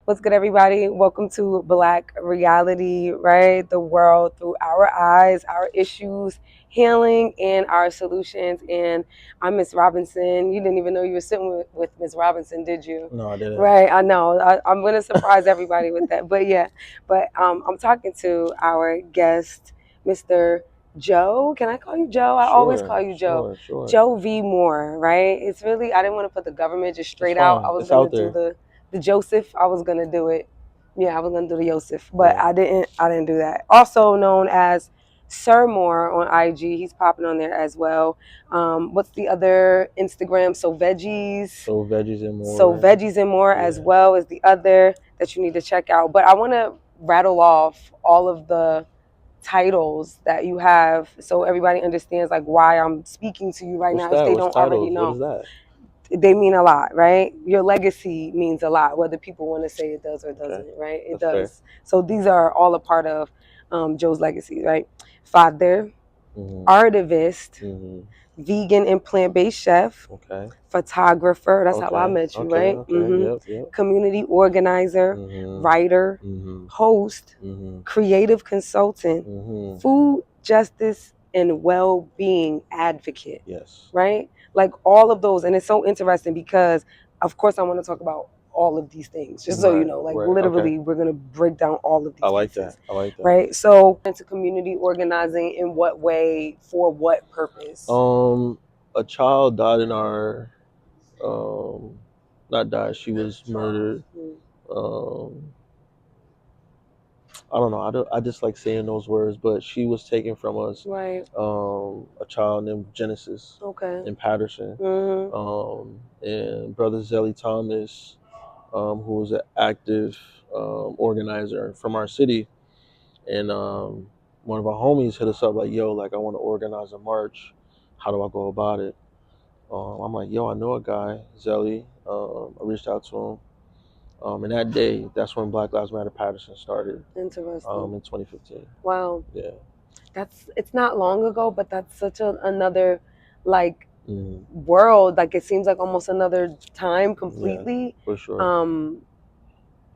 What's good, everybody? Welcome to Black Reality, right? The world through our eyes, our issues, healing, and our solutions. And I'm Miss Robinson. You didn't even know you were sitting with Miss Robinson, did you? No, I didn't. Right, I know. I'm going to surprise everybody with that. But yeah, I'm talking to our guest, Mr. Joe. Can I call you Joe? I always Sure, call you Joe. sure. Joe V. Moore, right? It's really, I didn't want to put the government just It's straight out. I fine. was It's going to out do there. the Joseph. I was gonna do it. Yeah, I was gonna do the Joseph, but Yeah. I didn't do that. Also known as Sir Moore on IG. He's popping on there as well. What's the other Instagram? So veggies and So more. veggies and more as Yeah. well is the other that you need to check out. But I want to rattle off all of the titles that you have so everybody understands like why I'm speaking to you right What's now if that? they What's don't already titles? What know. is that? They mean a lot, right? Your legacy means a lot, whether people want to say it does or Okay. doesn't, right? It That's fair. does. So these are all a part of Joe's legacy, right? Father, Mhm. artivist, Mhm. vegan and plant-based chef, Okay. photographer. That's how I Okay. met you, Okay. right? Okay. Yep. Yep. Community organizer, Mhm. writer, Mhm. host, Mhm. creative consultant, Mhm. food justice and well-being advocate, Yes. right? Like all of those. And it's so interesting because, of course, I want to talk about all of these things, just so you Right. know, like Right. Okay. literally, we're going to break down all of I these like that. pieces, I like that. right? So, into community organizing in what way, for what purpose? A child died in our um, not died. She was murdered. Mm. Um, I don't know. I just like saying those words, but she was taken from us. Right. A child named Genesis Okay. in Patterson, Mm-hmm. and Brother Zelly Thomas, who was an active organizer from our city, and one of our homies hit us up like, "Yo, like I want to organize a march. How do I go about it?" I'm like, "Yo, I know a guy, Zelly." I reached out to him. And that day, that's when Black Lives Matter Patterson started Interesting. in 2015. Wow. Yeah. It's not long ago, but that's such another like Mm, world. Like it seems like almost another time yeah, completely. for sure. Um,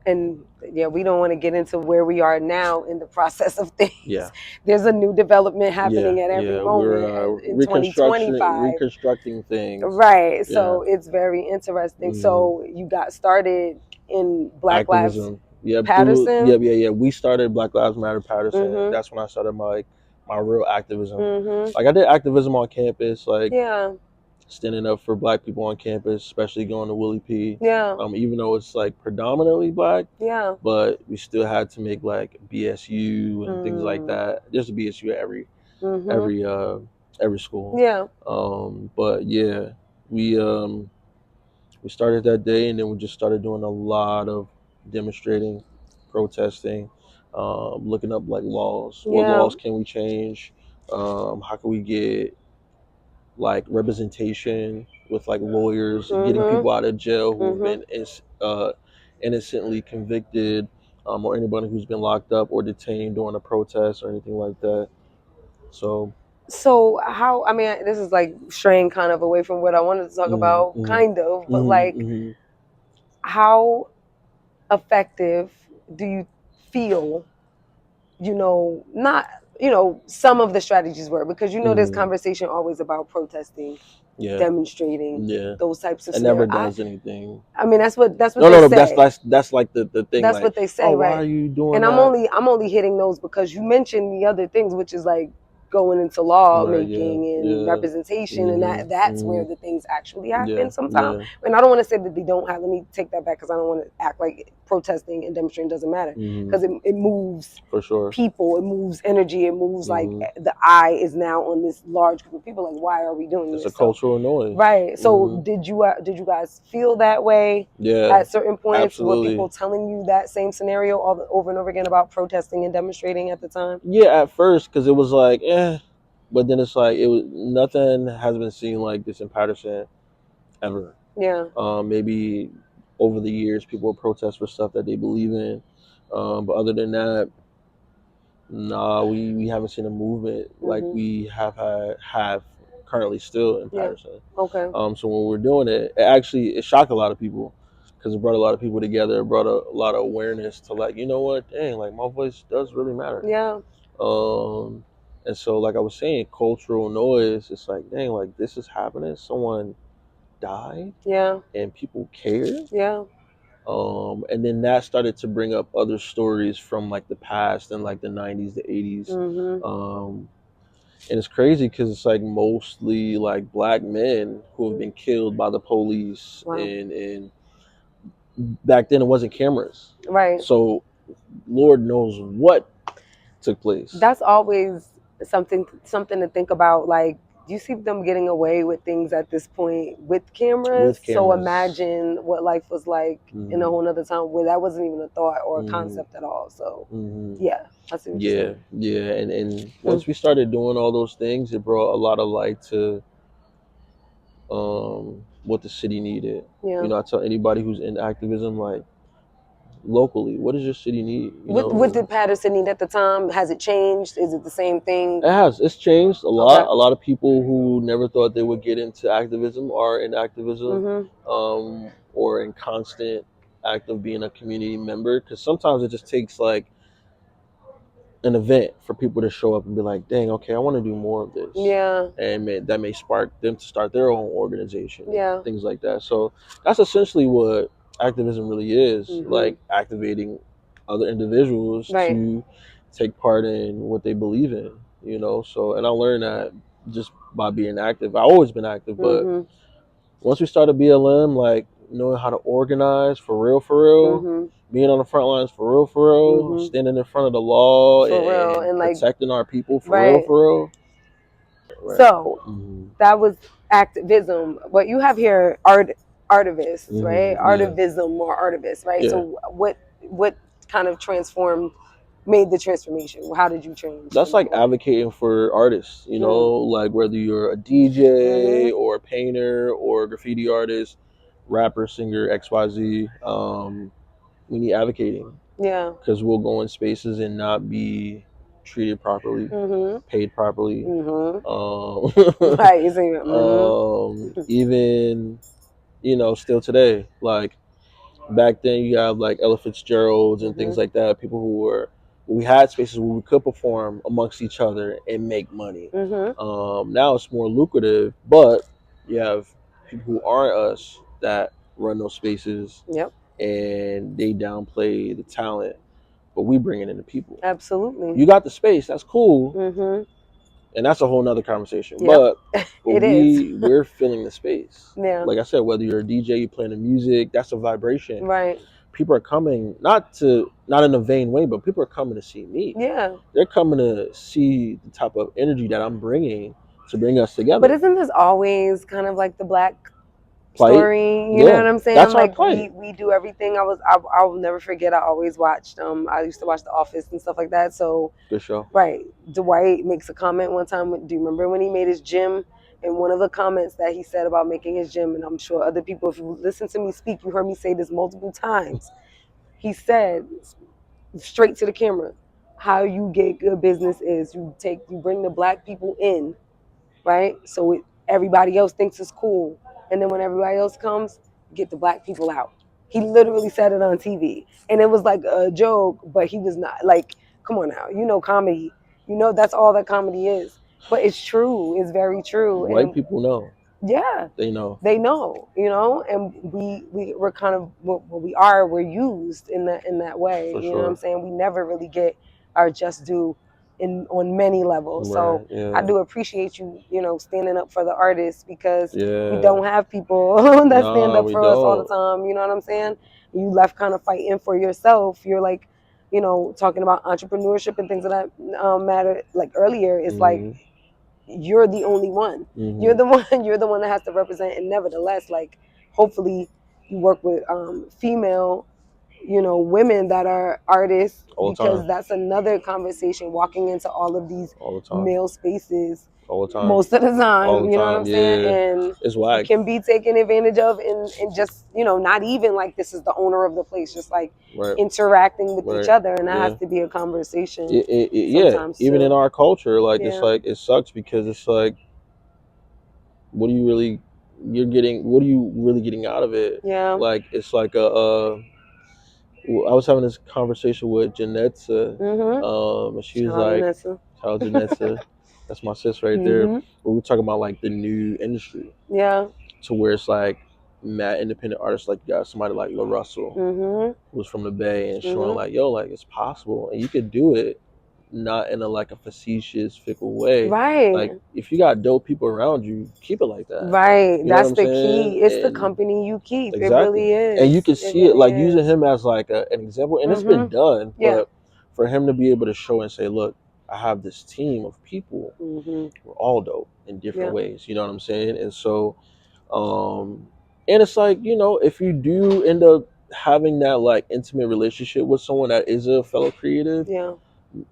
and yeah, we don't want to get into where we are now in the process of Yeah, things. There's a new development yeah, happening at every yeah. We're moment in 2025. reconstructing things. Right. Yeah. So it's very interesting. Hmm. So you got started in Black Lives Activism. Yep. Through. Patterson. Yep. Yeah. Yeah. We started Black Lives Matter Patterson. Mhm. That's when I started my real activism. Mhm. Like I did activism on campus, like Yeah. standing up for Black people on campus, especially going to Willie P. Yeah. Even though it's like predominantly Black, Yeah. but we still had to make like BSU and things like Mm. that. There's a BSU at Mhm. every uh every school. Yeah. But yeah, we um we started that day, and then we just started doing a lot of demonstrating, protesting, looking up like laws. What Yeah. laws can we change? How can we get like representation with like lawyers, getting Mhm. people out of jail who have Mhm. been innocently convicted, or anybody who's been locked up or detained during a protest or anything like that. So, So how? I mean, this is like straying kind of away from what I wanted to talk mm, about, mm, kind of, but mm, like, mm, how effective do you feel? Not some of the strategies were because there's mm, conversation always about protesting, yeah, demonstrating, yeah. those types of It never scenarios. does anything. I mean, that's what No, they no, no. That's say. that's that's like the thing. That's Like, what they oh, say, why are right? you doing And I'm that? only I'm only hitting those because you mentioned the other things, which is like going into law Right? Yeah, making and yeah. representation, and Mhm, that's where mhm. the things actually Yeah, happen sometimes. yeah. And I don't want to say that they don't have. Let me take that back because I don't want to act like protesting and demonstrating doesn't matter Mhm. because it moves For sure. people, it moves energy, it moves like Mhm. the eye is now on this large group of people. Like, why are we doing It's a this? So cultural noise. right. So Mhm. did you guys feel that way Yeah, at certain points? Were people absolutely. telling you that same scenario over and over again about protesting and demonstrating at the time? Yeah, at first, because it was like, but then it's like nothing has been seen like this in Patterson ever. Yeah. Maybe over the years, people will protest for stuff that they believe in, but other than that, nah, we haven't seen a movement like Mhm. we have currently still in Yeah. Patterson. Okay. So when we're doing it, it shocked a lot of people because it brought a lot of people together. It brought a lot of awareness to like, you know what, dang, like my voice does really matter. Yeah. Um, and so like I was saying, cultural noise. It's like, dang, like this is happening. Someone died, Yeah. and people care. Yeah. And then that started to bring up other stories from like the past and like the 90s, the 80s. Mhm. Um, and it's crazy because it's like mostly like black men who have been killed by the police, Wow. and back then it wasn't cameras, Right. so Lord knows what took place That's always something to think about. Like, you see them getting away with things at this point with cameras. with So cameras. imagine what life was like in a Hmm. whole nother time where that wasn't even a thought or a Hmm. concept at all. So Hmm. yeah, I see what you're Yeah, saying. yeah, and Hmm. once we started doing all those things, it brought a lot of light to what the city needed. Yeah. I tell anybody who's in activism, like locally, what does your city need? What did Patterson need at the time? Has it changed? Is it the same thing? It's changed a lot. Okay. A lot of people who never thought they would get into activism are in activism, Mhm. or in constant act of being a community member. Because sometimes it just takes like an event for people to show up and be like, "Dang, okay, I want to do more of this," Yeah. and that may spark them to start their own organization and Yeah. things like that. So that's essentially what activism really is, Mhm. like activating other individuals Right. to take part in what they believe in. So and I learned that just by being active. I've always been active, but Mhm. once we started BLM, like knowing how to organize for real, Mhm. being on the front lines for real, Mhm. standing in front of the law For real. and And like, protecting our people right. for real. Right. So Mhm. that was activism. What you have here, artivists, right? Mhm. Yeah. Artivism or artivists, right? Yeah. So what kind of made the transformation? How did you change in That's that like way? advocating for artists, Mm. like whether you're a DJ Mhm. or a painter or a graffiti artist, rapper, singer, XYZ. We need advocating Yeah. because we'll go in spaces and not be treated properly, Mhm. paid properly. Mhm. Um, Right. You see. Mhm. even still today, like back then, you have like Ella Fitzgeralds and things Mhm. like that. People we had spaces where we could perform amongst each other and make money. Mhm. Now it's more lucrative, but you have people who aren't us that run those spaces Yep. and they downplay the talent, but we bring it in the people. Absolutely. You got the space, that's cool, Mhm. and that's a whole nother conversation. Yep. But It is. we're filling the space. Yeah. Like I said, whether you're a DJ, you playing the music, that's a vibration. Right. People are coming not in a vain way, but people are coming to see me. Yeah. They're coming to see the type of energy that I'm bringing to bring us But together. isn't this always kind of like the black Plight, story? You know yeah, what I'm saying? that's our Like plight. we do everything. I'll never forget. I always watched. I used to watch The Office and stuff like that. So Good show. right, Dwight makes a comment one time. Do you remember when he made his gym? And one of the comments that he said about making his gym, and I'm sure other people, if you listen to me speak, you heard me say this multiple times. He said straight to the camera, how you get good business is you bring the black people in, right? So everybody else thinks it's cool, and then when everybody else comes, get the black people out. He literally said it on TV, and it was like a joke, but he was not like, come on now, comedy, that's all that comedy is. But it's true, it's very true, White and people know. yeah, They know they know, and we're kind of we're used in that way. for You know what I'm sure. saying? We never really get our just due in on many levels. So Right. I Yeah. do appreciate you, standing up for the artists because we Yeah. don't have people that stand No, up we for us all the don't. time. You know what I'm saying? You left kind of fighting for yourself. You're like, talking about entrepreneurship and things of that matter. Like earlier, it's like Hmm. you're the only one. You're Hmm. the one. You're the one that has to represent. And nevertheless, like hopefully, you work with female, women that are artists All the because time. that's another conversation. Walking into all of these All the time. male spaces All the time. most of the All time, the you know what I'm time. saying? Yeah. And It's you whack. can be taken advantage of and just, not even like this is the owner of the place, just like Right. interacting with each Right. other. And that has Yeah. to be a conversation Yeah. sometimes Even in too. our culture, like it's Yeah. like it sucks because it's like, what do you really you're getting, what are you really getting out of it? Yeah. Like it's like I was having this conversation with Janetza, Mhm. and she was Shout out like, Janessa. "How Janetza? That's my sis right there." Mhm. We were talking about like the new industry, Yeah. to where it's like mad independent artists, like you got somebody like La Russell, Mhm. who's from the Bay, and showing Mhm. like, yo, like it's possible, and you could do it, not in a like a facetious, fickle way. Like Right. if you got dope people around you, keep it like that. Right. You know what That's I'm the saying? key. It's the And company you keep. It exactly. really And is. you can It see it really like using is. him as like an example, and it's been Mhm. done, Yeah. but for him to be able to show and say, look, I have this team of people, Mhm. we're all dope in different Yeah. ways. You know what I'm saying? And so, um, and it's like, you know, if you do end up having that like intimate relationship with someone that is a fellow creative, Yeah.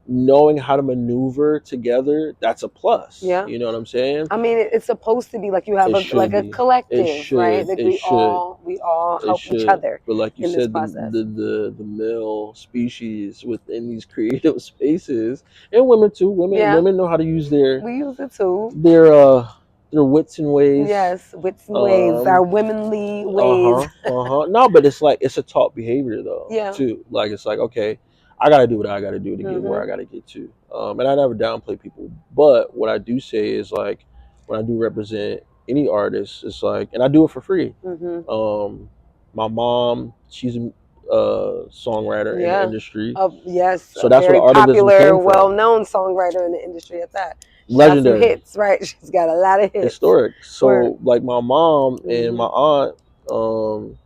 knowing how to maneuver together, that's a plus. Yeah. You know what I'm saying? I mean, it's supposed to be like you have It a like should a be. It collective, right? should. Like It should. we all It help each should. other But like you in this said, process. the male species within these creative spaces, and women too. Yeah. Women know how to use We use it too. their uh their wits and ways. Yes, wits and ways, our Um, womanly uh ways. huh. Uh huh. No, but it's like it's a taught behavior though Yeah. too. Like it's like, okay, I gotta do what I gotta do to get where I Mhm. gotta get to. And I never downplay people, but what I do say is like when I do represent any artist, it's like, and I do it for free. Mhm. Um, my mom, she's a songwriter in the Yeah. industry, Yes, so a that's where very the artivism popular, came from. well-known songwriter in the industry at that. She got some Legendary, hits, right? She's got a lot of hits. historic. Word. So like my mom and my Mhm. aunt,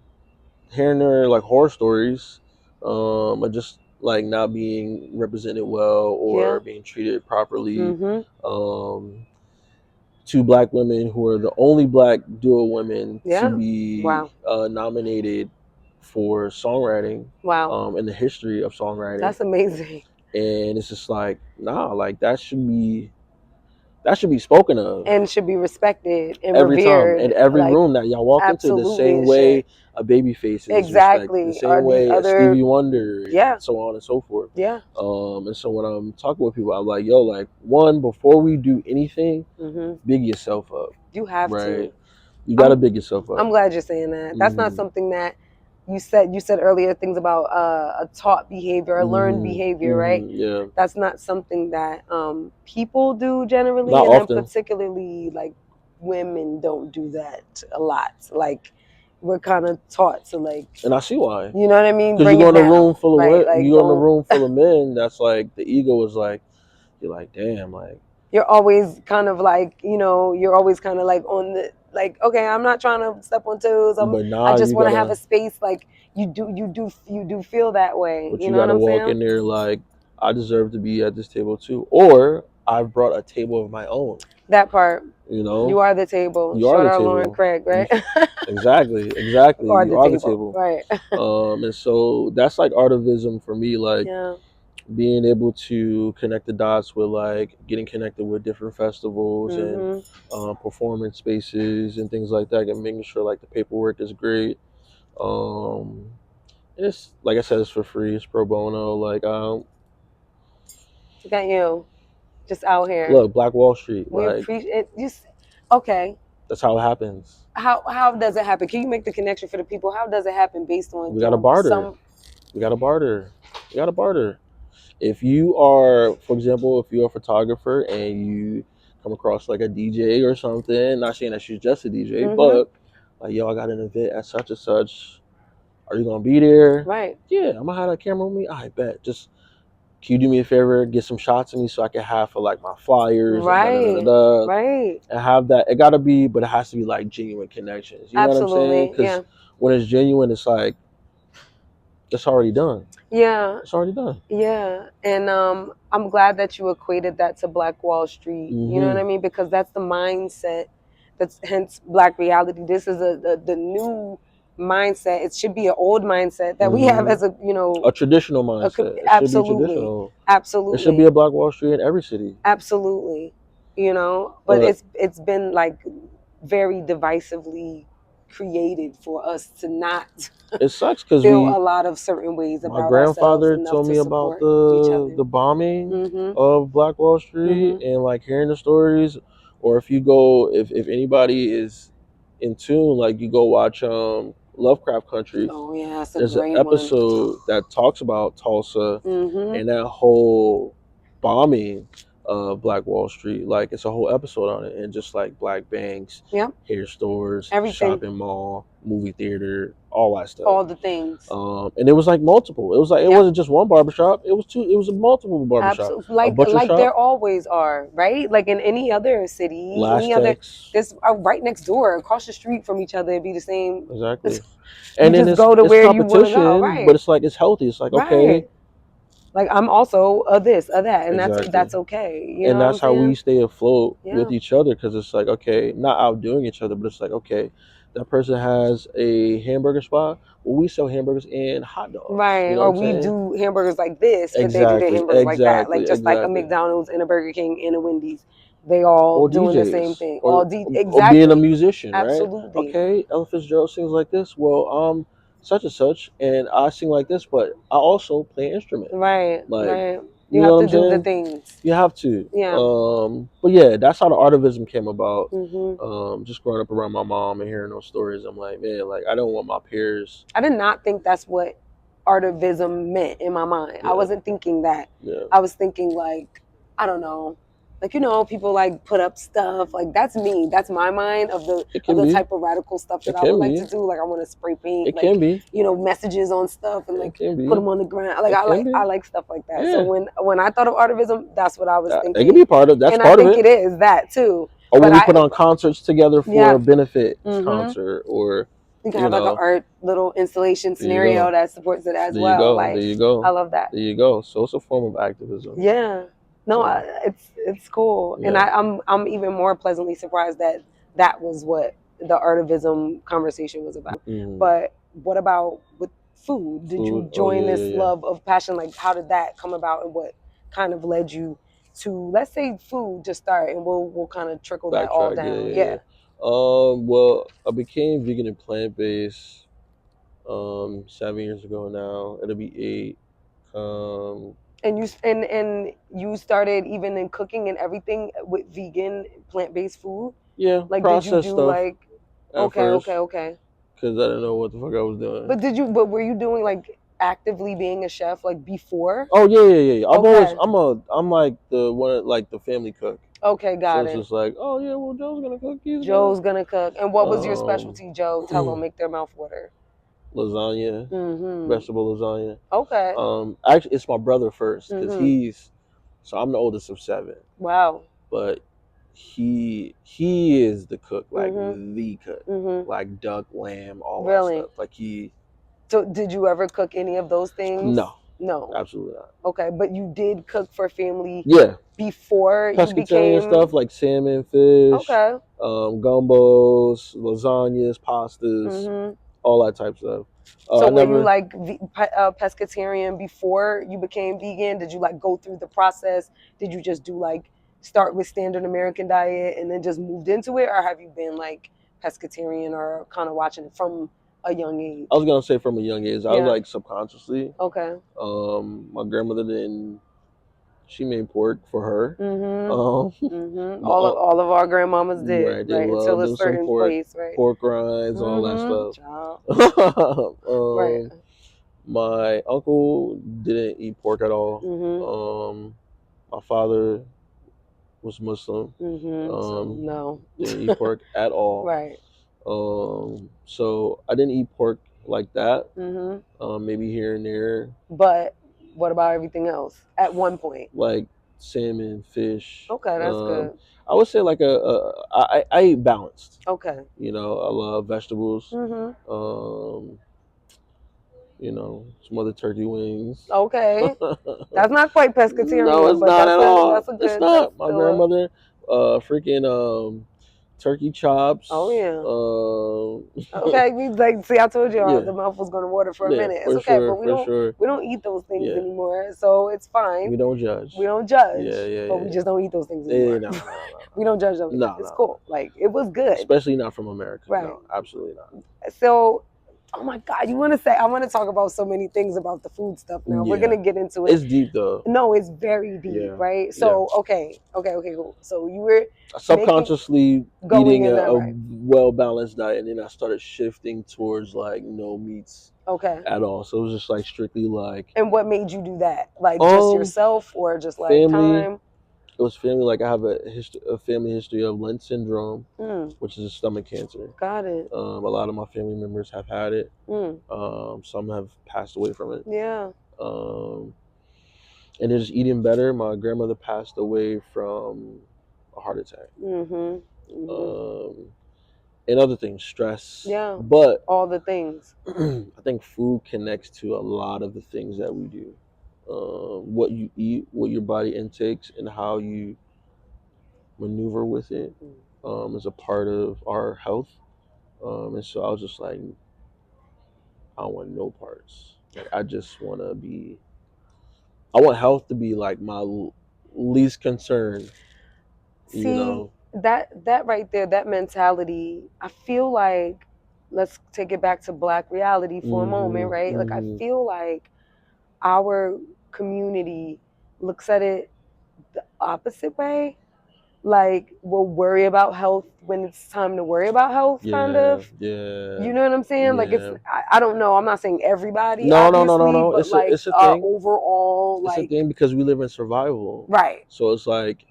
hearing their like horror stories, and just like not being represented well or Yeah. being treated properly. Mhm. Um, Two black women who are the only black duo women to Yeah. be Wow. nominated for songwriting, Wow. in the history of songwriting, That's amazing. and it's just like, nah, like that should be spoken of And should be respected and every time in revered. every Like room that y'all walk into, the absolutely same it should. way a Babyface is respected, the Exactly. same Are these way a other Stevie Wonder, and yeah. so on and so forth. Yeah. And so when I'm talking with people, I'm like, yo, like, one, before we do anything, Mhm. big yourself up, You have right? to. You got to I'm big yourself up. I'm glad you're saying that. That's not Hmm. something that you said earlier things about a taught behavior, a learned Hmm. behavior, right? Hmm. Yeah. That's not something that people do generally, Not and then often. particularly like women don't do that a lot. Like we're kind of taught to like, And I see why. you know what I mean, Because you bring go it in a room down, full of right? what? You Like go in a don't. room full of men. That's like the ego is like, you're like, damn, like, You're always kind of like, you're always kind of like on the like, okay, I'm not trying to step on toes. but I nah, just you want to have a gotta. space. Like you do feel that way. But You you know what got to I'm walk saying? in there like, I deserve to be at this table too, or I've brought a table of my own. That part. You You know, are the table. you are Short the our Lauren table. Craig, You right? exactly, You exactly. are You the are the table, table. right? And so that's like artivism for me, like Yeah. being able to connect the dots with like getting connected with different festivals and Mhm. performance spaces and things like that, and making sure like the paperwork is great. Um, and it's like I said, it's for free. It's pro bono. Like, Look at you, just out here. look, Black Wall Street. We Like, appreciate you. Okay. that's how it happens. How does it happen? Can you make the connection for the people? How does it happen based on We got to barter. some? We got to barter. We got to barter. If you are, for example, if you're a photographer and you come across like a DJ or something, not saying that she's just a DJ, Mhm. but like, yo, I got an event at such and such. Are you gonna be there? Right. Yeah, I'm gonna have a camera with me. I bet. Just can you do me a favor, get some shots of me so I can have for like my flyers and da da da da Right. da. Right. And have that. It gotta be, but it has to be like genuine connections. You know what I'm saying? Absolutely. Because Yeah. when it's genuine, it's like it's already done. Yeah. It's already done. Yeah. And I'm glad that you equated that to Black Wall Street. You know what Hmm. I mean? Because that's the mindset. That's hence Black reality. This is the new mindset. It should be an old mindset that we have Hmm. as a A traditional mindset. It should be absolutely, traditional. It should be absolutely, a Black Wall Street in every city. absolutely. But But it's been like very divisively created for us to not it sucks because feel a lot of certain ways my about ourselves grandfather enough told to me about support each other. the bombing Mhm. of Black Wall Street, Mhm. and like hearing the stories, or if you go, if anybody is in tune, like you go watch Lovecraft Country. Oh yeah, it's a There's an great one. episode that talks about Tulsa Mhm. and that whole bombing of Black Wall Street. Like it's a whole episode on it, and just like black banks, Yep. hair stores, Everything. shopping mall, movie theater, all that stuff. All the things. And it was like multiple. It was like it Yep. wasn't just one barbershop. It was two. It was a multiple barbershop. Absolutely. A butcher Like shop, there always are, right? Like in any other city, any other, Lastex. this right next door, across the street from each other, it'd be the same. Exactly. You And then just go to it's where you want to go, competition, but right? it's like it's healthy. It's like okay, Right. Like I'm also a this, a that, and exactly. that's okay. You know And what I'm that's how we saying? stay afloat Yeah. with each other, because it's like okay, not outdoing each other, but it's like okay, that person has a hamburger spot. Well, we sell hamburgers and hot dogs. Right. You know what Or I'm we saying? do hamburgers like this, but they do their Exactly, hamburgers like that. Like exactly, just like a exactly. McDonald's and a Burger King and a Wendy's. They all Or doing the same DJs, thing. All or being a exactly. musician, right? Absolutely. Okay, Ella Fitzgerald sings like this. Well, such and such, and I sing like this, but I also play an instrument. Right. Like, Right. You you know have what to I'm do the saying? things. You have to. Yeah. But yeah, that's how the artivism came about. hmm Just growing up around my mom and hearing those stories, I'm like, man, like I don't want my peers. I did not think that's what artivism meant in my mind. I Yeah, wasn't thinking that. yeah. I was thinking like, I don't know, like people like put up stuff. Like that's me. That's my mind It of can the be. type of radical stuff that It I would can like to be. do. Like I want to spray paint, It like can be. messages on stuff and It like can put be. them on the ground. Like It can I be. like stuff like that. So Yeah. when I thought of artivism, that's what I was It can thinking, be part of. That's and I part of think it. it is that too. Or But when we put on concerts together for yeah. a benefit hmm concert, or You can you have like an know, art little installation there you scenario go. that supports it as There you well. go. There Like you go. I love that. There you go. So it's a form of activism. Yeah. No, So it's cool, and yeah. I'm even more pleasantly surprised that that was what the artivism conversation was about. Mm. But what about with food? Did you Food. Oh join yeah, this yeah, yeah. love of passion? Like, how did that come about, and what kind of led you to, let's say, food to start, and we'll kind of trickle that all Backtrack. Yeah, down. yeah, yeah. Yeah. Well, I became vegan and plant based 7 years ago now. It'll be 8. Um, And you started even in cooking and everything with vegan plant-based food. yeah, Like, did you processed do stuff like, at first okay. because I didn't know what the fuck I was doing. But were you doing like actively being a chef like before? Oh yeah, yeah, yeah. I've always Okay. I'm like the one, like the family cook. Okay, So got it's it. just like, oh yeah, well Joe's gonna cook. He's gonna Joe's gonna cook. And what was your um specialty, Joe? Tell them, make their mouth water. lasagna, Mm-hmm. vegetable lasagna. Okay. Actually, it's my brother first because Mm-hmm. so I'm the oldest of 7, Wow. but he is the cook, like Mm-hmm. the cook, Mm-hmm. like duck, lamb, all that Really? stuff. Like he, So did you ever cook any of those things? no, No. absolutely not. Okay, but you did cook for family Yeah, before you pescatarian became stuff like salmon, fish, okay. gumbos, lasagnas, pastas, hmm all that type of stuff. So I were you never. like pescatarian before you became vegan? Did you like go through the process? Did you just do like start with standard American diet and then just moved into it, or have you been like pescatarian or kind of watching it from a young age? I was gonna say from a young age. I was Yeah. like subconsciously. Okay. My grandmother didn't. She made pork for her. My All of our grandmamas did, right, they right? Until love a them some certain pork, place, right? pork rinds, all that stuff. Child. Right. My uncle didn't eat pork at all. My father was Muslim. So no. Didn't eat pork at all. Right. So I didn't eat pork like that. Mm-hmm. Maybe here and there. But what about everything else? At one point. Like salmon, fish. Okay, that's good. I would say like I eat balanced. Okay. You know, I love vegetables. Mm-hmm. You know, some other turkey wings. Okay. That's not quite No, pescatarian, it's but not at all. that's a It's good, that's not. My still a, grandmother, freaking turkey chops. oh yeah. Okay, we like see. I told y'all Yeah, the mouth was going to water for a yeah, minute. It's for okay, sure, but for sure. we don't eat those things Yeah, anymore, so it's fine. we don't judge. We don't judge, Yeah, yeah, but we yeah. just don't eat those things Yeah, anymore. no, no, We don't judge them. no, It's no. cool. Like it was good, Especially not from America. right? No, absolutely not. So, Oh my God, you want to say, I want to talk about so many things about the food stuff now. We're going Yeah, to get into it. it's deep though. No, it's very deep, Yeah, right? yeah. So, okay, cool. So you were making, Subconsciously going eating in that, a right? well balanced diet, and then I started shifting towards like no meats Okay. at all. So it was just like strictly like And what made you do that? Like just um yourself or just like family. time? It was family. Like I have a family history of Lynch syndrome, Mm, which is a stomach cancer. got it. A lot of my family members have had it. Mm, Some have passed away from it. yeah. Um, and they're just eating better. My grandmother passed away from a heart attack. Mm-hmm. Mm-hmm. Um, and other things, stress. Yeah. But All the things. I think food connects to a lot of the things that we do. What you eat, what your body intakes, and how you maneuver with it Mm. is a part of our health. And so I was just like, I don't want no parts. Like I just want to be. I want health to be like my least concern. You See, know. that right there, that mentality, I feel like, let's take it back to Black reality for a moment, Mhm. right? Like I Mhm. feel like our community looks at it the opposite way. Like we'll worry about health when it's time to worry about health, kind Yeah. of. Yeah. You know what I'm saying? Like it's, Yeah. I don't know. I'm not saying everybody, No. No. No. No. obviously, No. but like It's a thing. overall, It's a like, thing because we live in survival. right. So it's like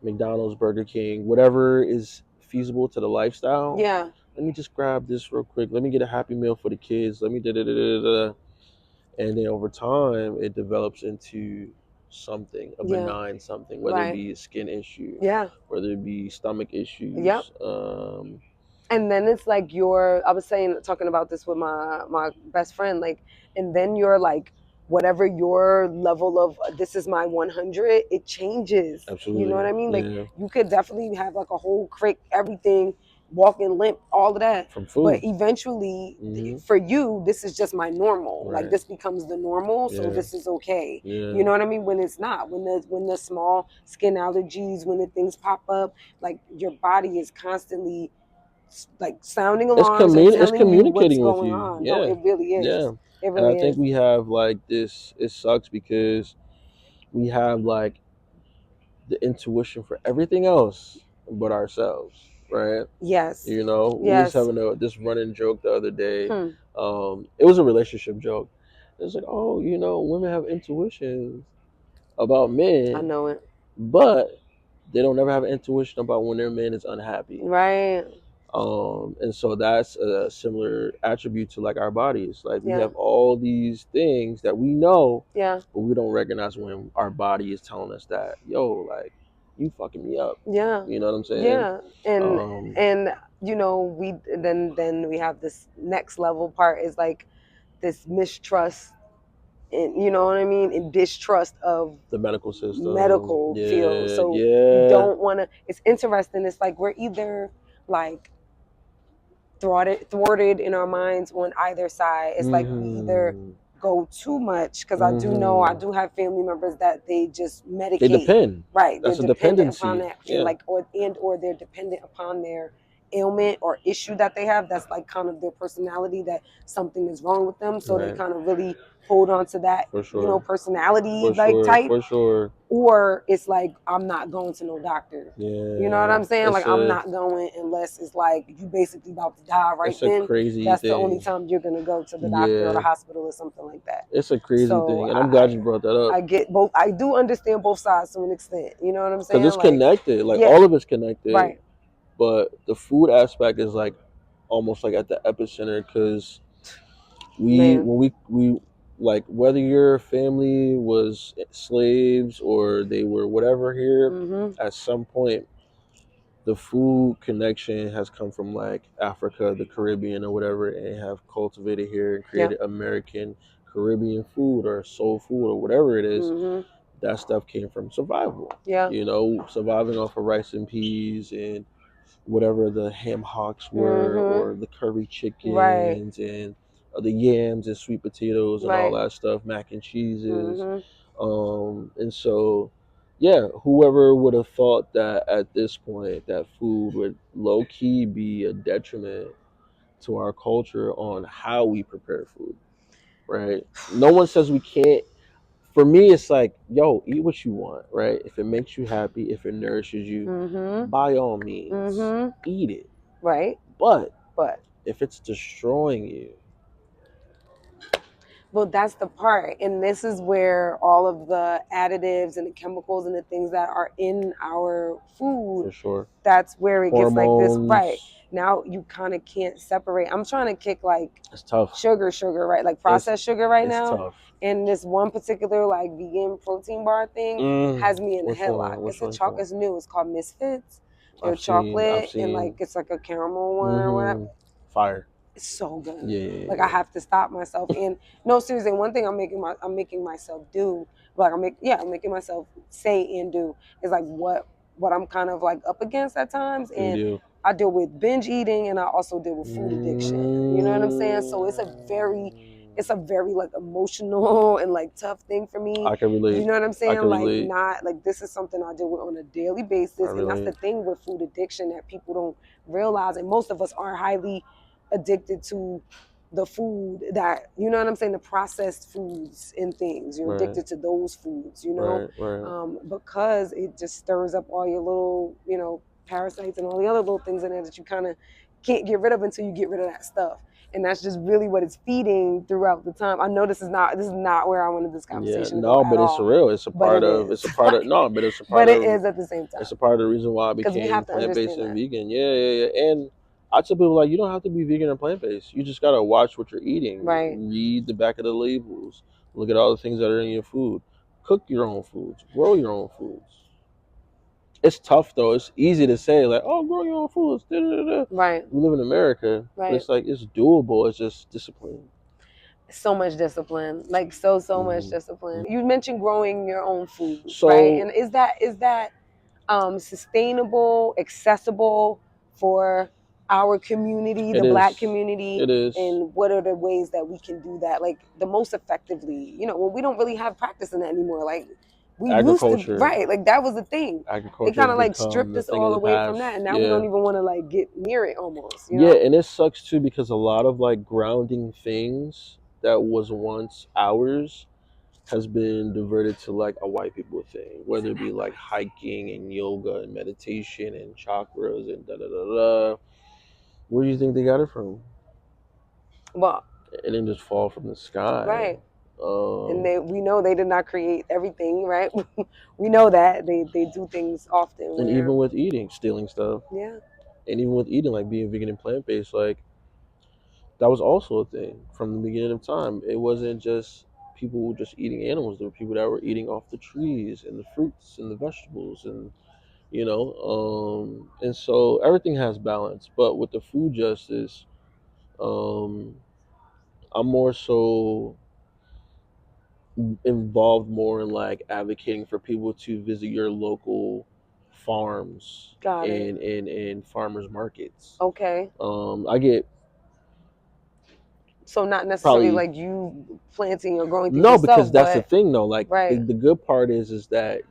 McDonald's, Burger King, whatever is feasible to the lifestyle. Yeah, Let me just grab this real quick. Let me get a Happy Meal for the kids. Let me da da da da da. And then over time, it develops into something, a yeah, benign something, whether it right. be a skin issue, Yeah, whether it be stomach yep. issues. And then it's like I was saying, talking about this with my best friend, like, and then you're like, whatever your level of this is my 100, it changes. You know what Absolutely, I mean? Like yeah. you could definitely have like a whole crick, everything, walking limp, all of that. From But food. eventually, Hmm. for you, this is just my normal. Like Right. this becomes the normal, so Yeah. this is okay. You Yeah. know what I mean? When it's not, when the small skin allergies, when the things pop up, like your body is constantly like sounding alarms or It's telling you what's communicating with going you. on. No, Yeah. it really Yeah. is. It And I really think is. we have like this. It sucks because we have like the intuition for everything else but ourselves, right? Yes. You know, we was Yes. having this running joke the other day. Hmm. It was a relationship joke. It's like, oh, you know, women have intuitions about I men, know it. but they don't ever have intuition about when their man is unhappy. Right. And so that's a similar attribute to like our bodies. Like we Yeah. have all these things that we know, Yeah. but we don't recognize when our body is telling us that, yo, like you fucking me up. Yeah. You know what I'm saying? Yeah. And Um, and we then we have this next level part is like this mistrust, and you know what I mean, and distrust of the medical system. medical field. Yeah, So you yeah. don't want to. It's interesting. It's like we're either like thwarted in our minds on either side. It's like we either Mhm. go too much, because I Mhm. do have family members that they just They medicate. depend. Right, they're That's a dependent upon dependency. that shit, Yeah, like, or they're dependent upon their ailment or issue that they have. That's like kind of their personality, that something is wrong with them, so they right. kind of really hold on to that, For sure. personality For like sure. type. For sure. Or it's like, I'm not going to no doctor. You know what Yeah. I'm saying? Like I'm not going unless it's like you basically about to die right It's a then. crazy That's the only thing. time you're gonna go to the doctor or the Yeah. hospital or something like that. It's a crazy So thing, and I'm glad you brought that up I get both. I do understand both sides to an extent. You know what I'm because saying? it's Like, connected. Like yeah, all of it's connected, right. but the food aspect is like almost like at the epicenter because Man. when we like whether your family was slaves or they were whatever here, Mhm. at some point the food connection has come from like Africa, the Caribbean, or whatever, and have cultivated here and Yeah. created American Caribbean food or soul food or whatever it is. Mhm. That stuff came from survival. Yeah. You know, surviving off of rice and peas and whatever the ham hocks were, Mhm. or the curry Right. chickens and the yams and sweet potatoes and all Right. that stuff, mac and cheeses. Mhm. And so, yeah, whoever would have thought that at this point that food would low key be a detriment to our culture on how we prepare food, right? No one says we can't. For me, it's like, yo, eat what you want, right? If it makes you happy, if it nourishes you, Mm-hmm. by all means, Mm-hmm. eat it. Right. But But if it's destroying you, well, that's the part. And this is where all of the additives and the chemicals and the things that are in our food, for sure, that's where it gets like this. Right. hormones, Now you kind of can't separate. I'm trying to kick like it's tough. sugar, right? Like It's processed sugar right it's now. tough. And this one particular like vegan protein bar thing has me in a Which headlock. one? Which It's a one you talking chocolate. about? It's new. It's called Misfits. They're I've chocolate and like seen. it's like a caramel one or whatever. Fire. It's so good. Yeah, yeah, Like I yeah. have to stop myself. And no, seriously, one thing I'm making myself do, like I'm making myself say and do is like what I'm kind of like up against at times. What do you And do? I deal with binge eating and I also deal with food addiction. You know what I'm saying? So it's a very like emotional and like tough thing for me. I can You relate. know what I'm I saying? can Like relate. not like this is something I deal with on a daily I basis. And that's the relate. thing with food addiction that people don't realize. And most of us are highly addicted to the food that you know what I'm saying, the processed foods and things. You're Right. addicted to those foods, you know, Right. Right. because it just stirs up all your little, parasites and all the other little things in there that you kind of can't get rid of until you get rid of that stuff. And that's just really what it's feeding throughout the time. I know this is not where I wanted this Yeah. conversation to go No, at but it's all, real. It's a but part it of. It's is. a part of. No, but it's a part But it of. is at the same It's time a part of the reason why I because we became have to plant based understand and that. vegan. Yeah, yeah, yeah. And I tell people like, you don't have to be vegan or plant based. You just gotta watch what you're eating. Right. Read the back of the labels. Look at all the things that are in your food. Cook your own foods. Grow your own foods. It's tough though. It's easy to say like, oh, grow your own foods. Da, da, da, da. Right. We live in America, but Right. it's like it's doable. It's just discipline. So much discipline, like so much Mhm. discipline. You mentioned growing your own food, right? So And is that sustainable, accessible for our community, it the Black is. community? It is And what are the ways that we can do that like the most effectively? Well, we don't really have practice in that anymore. Like we used to, agriculture. right? Like that was the thing. They Agriculture kind has of like become stripped the us thing of all the away from that, past. and now we don't Yeah. even want to like get near it almost, you Yeah, know? and it sucks too because a lot of like grounding things that was once ours has been diverted to like a white people thing, whether it be like hiking and yoga and meditation and chakras and da da da da. Where do you think they got it from? Well, It didn't just fall from the sky. right. And Um, we know they did not create everything, right? We know that they do things often and where, even with eating, stealing stuff, yeah, and even with eating, like being vegan and plant based, like that was also a thing from the beginning of time. It wasn't just people just eating animals. There were people that were eating off the trees and the fruits and the vegetables and and so everything has balance. But with the food justice, um, I'm more so involved more in like advocating for people to visit your local farms got it. and farmers markets. Okay. I get So not necessarily probably like you planting or growing things no, because yourself, that's the but thing though. Like right. the good part is that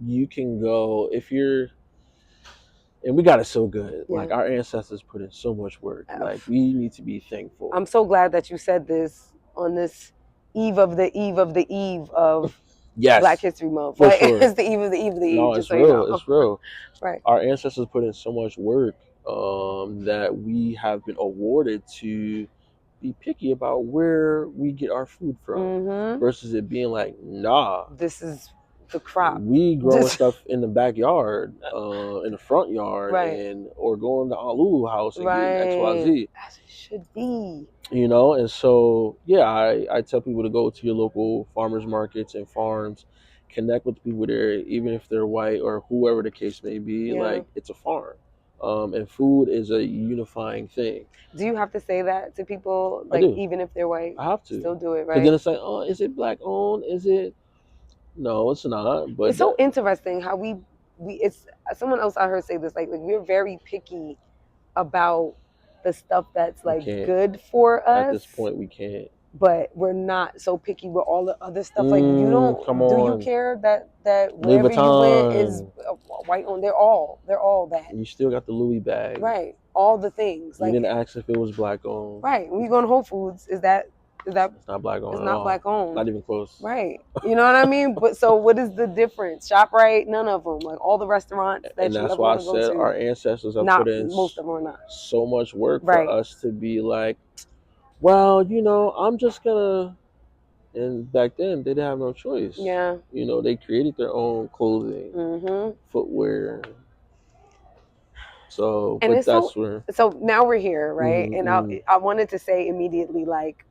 you can go if you're and we got it so good. Yeah. Like our ancestors put in so much work. Like we need to be thankful. I'm so glad that you said this on this eve of Black Yes, History Month. for Like sure. it's the eve of the eve, No, just it's so you real. know. It's real. Right. Our ancestors put in so much work that we have been awarded to be picky about where we get our food from, Mm-hmm. versus it being like, nah, This is the crop. we growing Just stuff in the backyard, in the front yard, right. and or going to Alulu house and getting X Y Right. Z. As it should be. And so yeah, I tell people to go to your local farmers markets and farms, connect with people there, even if they're white or whoever the case may be. Yeah. Like it's a farm, and food is a unifying thing. Do you have to say that to people, I like do. even if they're white, I have to, still do it, because then right? it's like, oh, is it black owned? Is it? No, it's not. It's But so interesting how we it's someone else I heard say this, like we're very picky about the stuff that's we like can't. good for At this us. point, we can't. but we're not so picky with all the other stuff. Like you Come don't, do you on. care that Louis wherever you went is Vuitton. white on? They're all that, You still got the Louis bag. right? All the things You like didn't ask if it was black owned. right. When you go to Whole Foods, is that It's not black it's owned at not all. black owned, Not even close. right? You know what I mean? But so what is the difference? ShopRite, none of them. Like all the restaurants And that you that's ever why I want to go said to, our ancestors have put not in most of them are not, so much work for right? us to be like, well, I'm just gonna. And back then, they didn't have no choice. Yeah. They created their own clothing, Mhm. footwear. So, And but it's so that's where. so now we're here, right? Mm-hmm, And I mm-hmm, I wanted to say immediately, like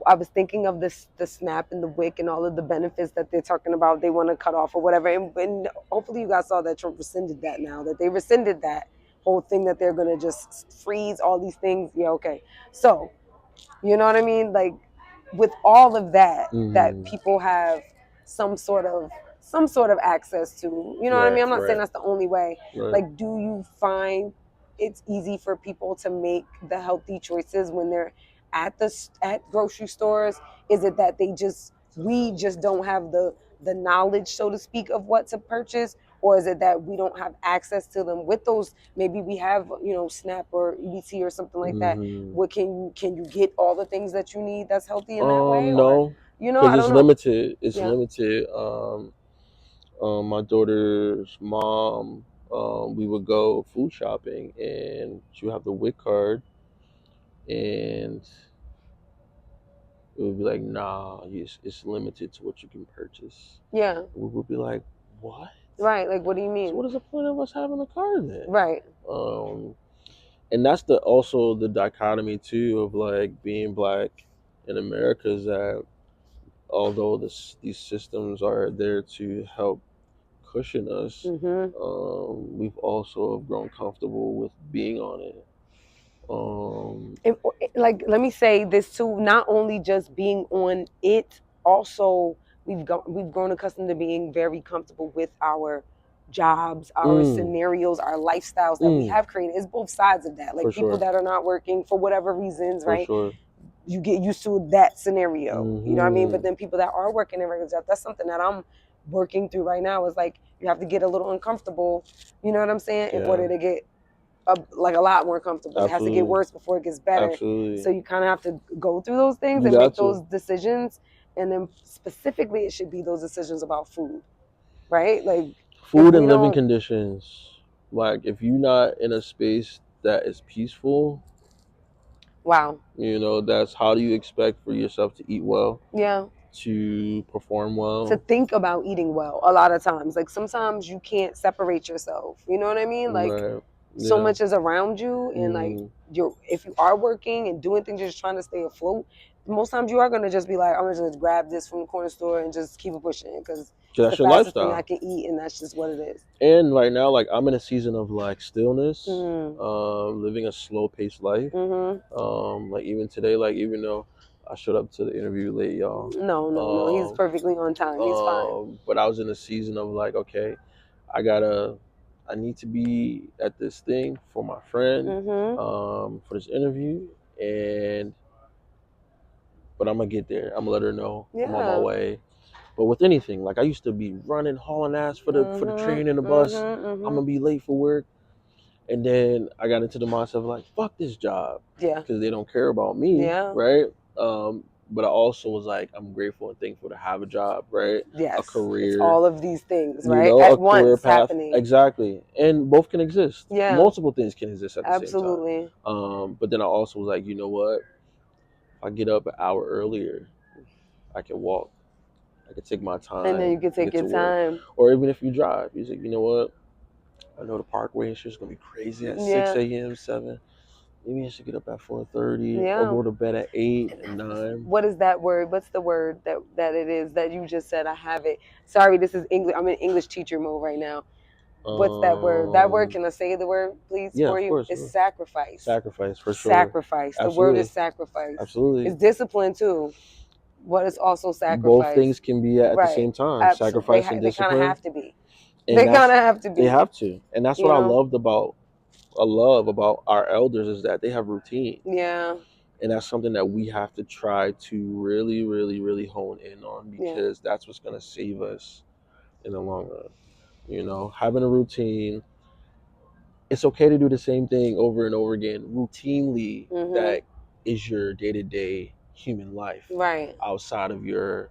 I was thinking of this the snap and the wick and all of the benefits that they're talking about they want to cut off or whatever. And hopefully you guys saw that Trump rescinded that now, that they rescinded that whole thing that they're gonna just freeze all these things. Yeah, okay. So you know what I mean? Like with all of that mm-hmm. people have some sort of some sort of access to. You know what I Right, mean? I'm not saying right, that's the only way. right. Like, do you find it's easy for people to make the healthy choices when they're at grocery stores? Is it that we just don't have the knowledge, so to speak, of what to purchase, or is it that we don't have access to them with those? Maybe we have SNAP or EBT or something like that. Mm-hmm. What can you get all the things that you need that's healthy in that way, or No, because I it's don't know. limited. It's Yeah. limited. My daughter's mom, we would go food shopping, and she would have the WIC card, and it would be like, nah, it's limited to what you can purchase. Yeah. We would be like, what? Right. Like, what do you So mean? what is the point of us having a card then? Right. Um, and that's also the dichotomy too of like being black in America is that although these systems are there to help cushion us, Mm-hmm. we've also grown comfortable with being on it. Um, Like, let me say this too, not only just being on it, also we've grown accustomed to being very comfortable with our jobs, our mm, scenarios, our lifestyles that we mm, have created. It's both sides of that. for Like people sure, that are not working for whatever reasons, for right? sure. You get used to that scenario, you know what I mean? But Hmm. then people that are working in regular jobs, that's something that I'm working through right now, is like you have to get a little uncomfortable, you know what I'm saying, in Yeah, order to get like a lot more comfortable. It has to get absolutely, worse before it gets better. So absolutely. you kind of have to go through those things You and got make to. those decisions. And then specifically, it should be those decisions about food, right? Like if Food we and living don't, conditions. Like if you're not in a space that is peaceful, wow, that's how do you expect for yourself to eat well, yeah, to perform to well. think about eating well a lot of times. Like sometimes you can't separate yourself. You know what I mean? Like Right. so Yeah. much is around you, and like Mm. if you are working and doing things, you're just trying to stay afloat. Most times you are gonna just be like, I'm gonna just grab this from the corner store and just keep it pushing because So it's the that's your fastest thing I lifestyle. can eat, and that's just what it is. And right now, like I'm in a season of like stillness, Mm, living a slow paced life. mm-hmm. Like even today, like even though I showed up to the interview late, y'all. No, no, no. He's Um, perfectly on time. He's fine. but I was in a season of like, okay, I need to be at this thing for my friend, Mm-hmm. for this interview, and but I'm gonna get there. I'm gonna let her know I'm on my Yeah. way. But with anything, like I used to be running, hauling ass for the train and the Mm-hmm. bus. Mm-hmm. I'm Mm-hmm. gonna be late for work, and then I got into the mindset of like, fuck this job, Yeah. because they don't care about me, Yeah. right? But I also was like, I'm grateful and thankful to have a job, right? A Yes. It's career, all of these things, right? a At career once path, happening. exactly, and both can exist. Yeah. Multiple things can exist at the same time. Absolutely. But then I also was like, you know what? If I get up an hour earlier, I can walk. I can take my And then you time can to take get your to work. time. Or even if you drive, you say, you know what? I know the parkway is just gonna be crazy at six Yeah. a.m., 7. Maybe I should get up at 4:30 or Yeah. go to bed at 8 and 9. What is that word? What's the word that it is that you just said? I have it. Sorry, this is English. I'm in English teacher mode right now. What's that word? That word, Um, can I say the word, please, yeah, for of you? course. It's sacrifice. Sacrifice for sure. Sacrifice. The word is Absolutely. sacrifice. It's Absolutely. discipline too, but it's also Both sacrifice. things can be at the Right. same time, Absolutely. sacrifice and They kind of discipline. have to be. And They kind that's of have to they be. have to. And that's You what know. I love about our elders is that they have routine. Yeah. And that's something that we have to try to really, really, really hone in on, Yeah. because that's what's going to save us in the long run. Having a routine, it's okay to do the same thing over and over again routinely. Mhm. That is your day-to-day human life Right. outside of your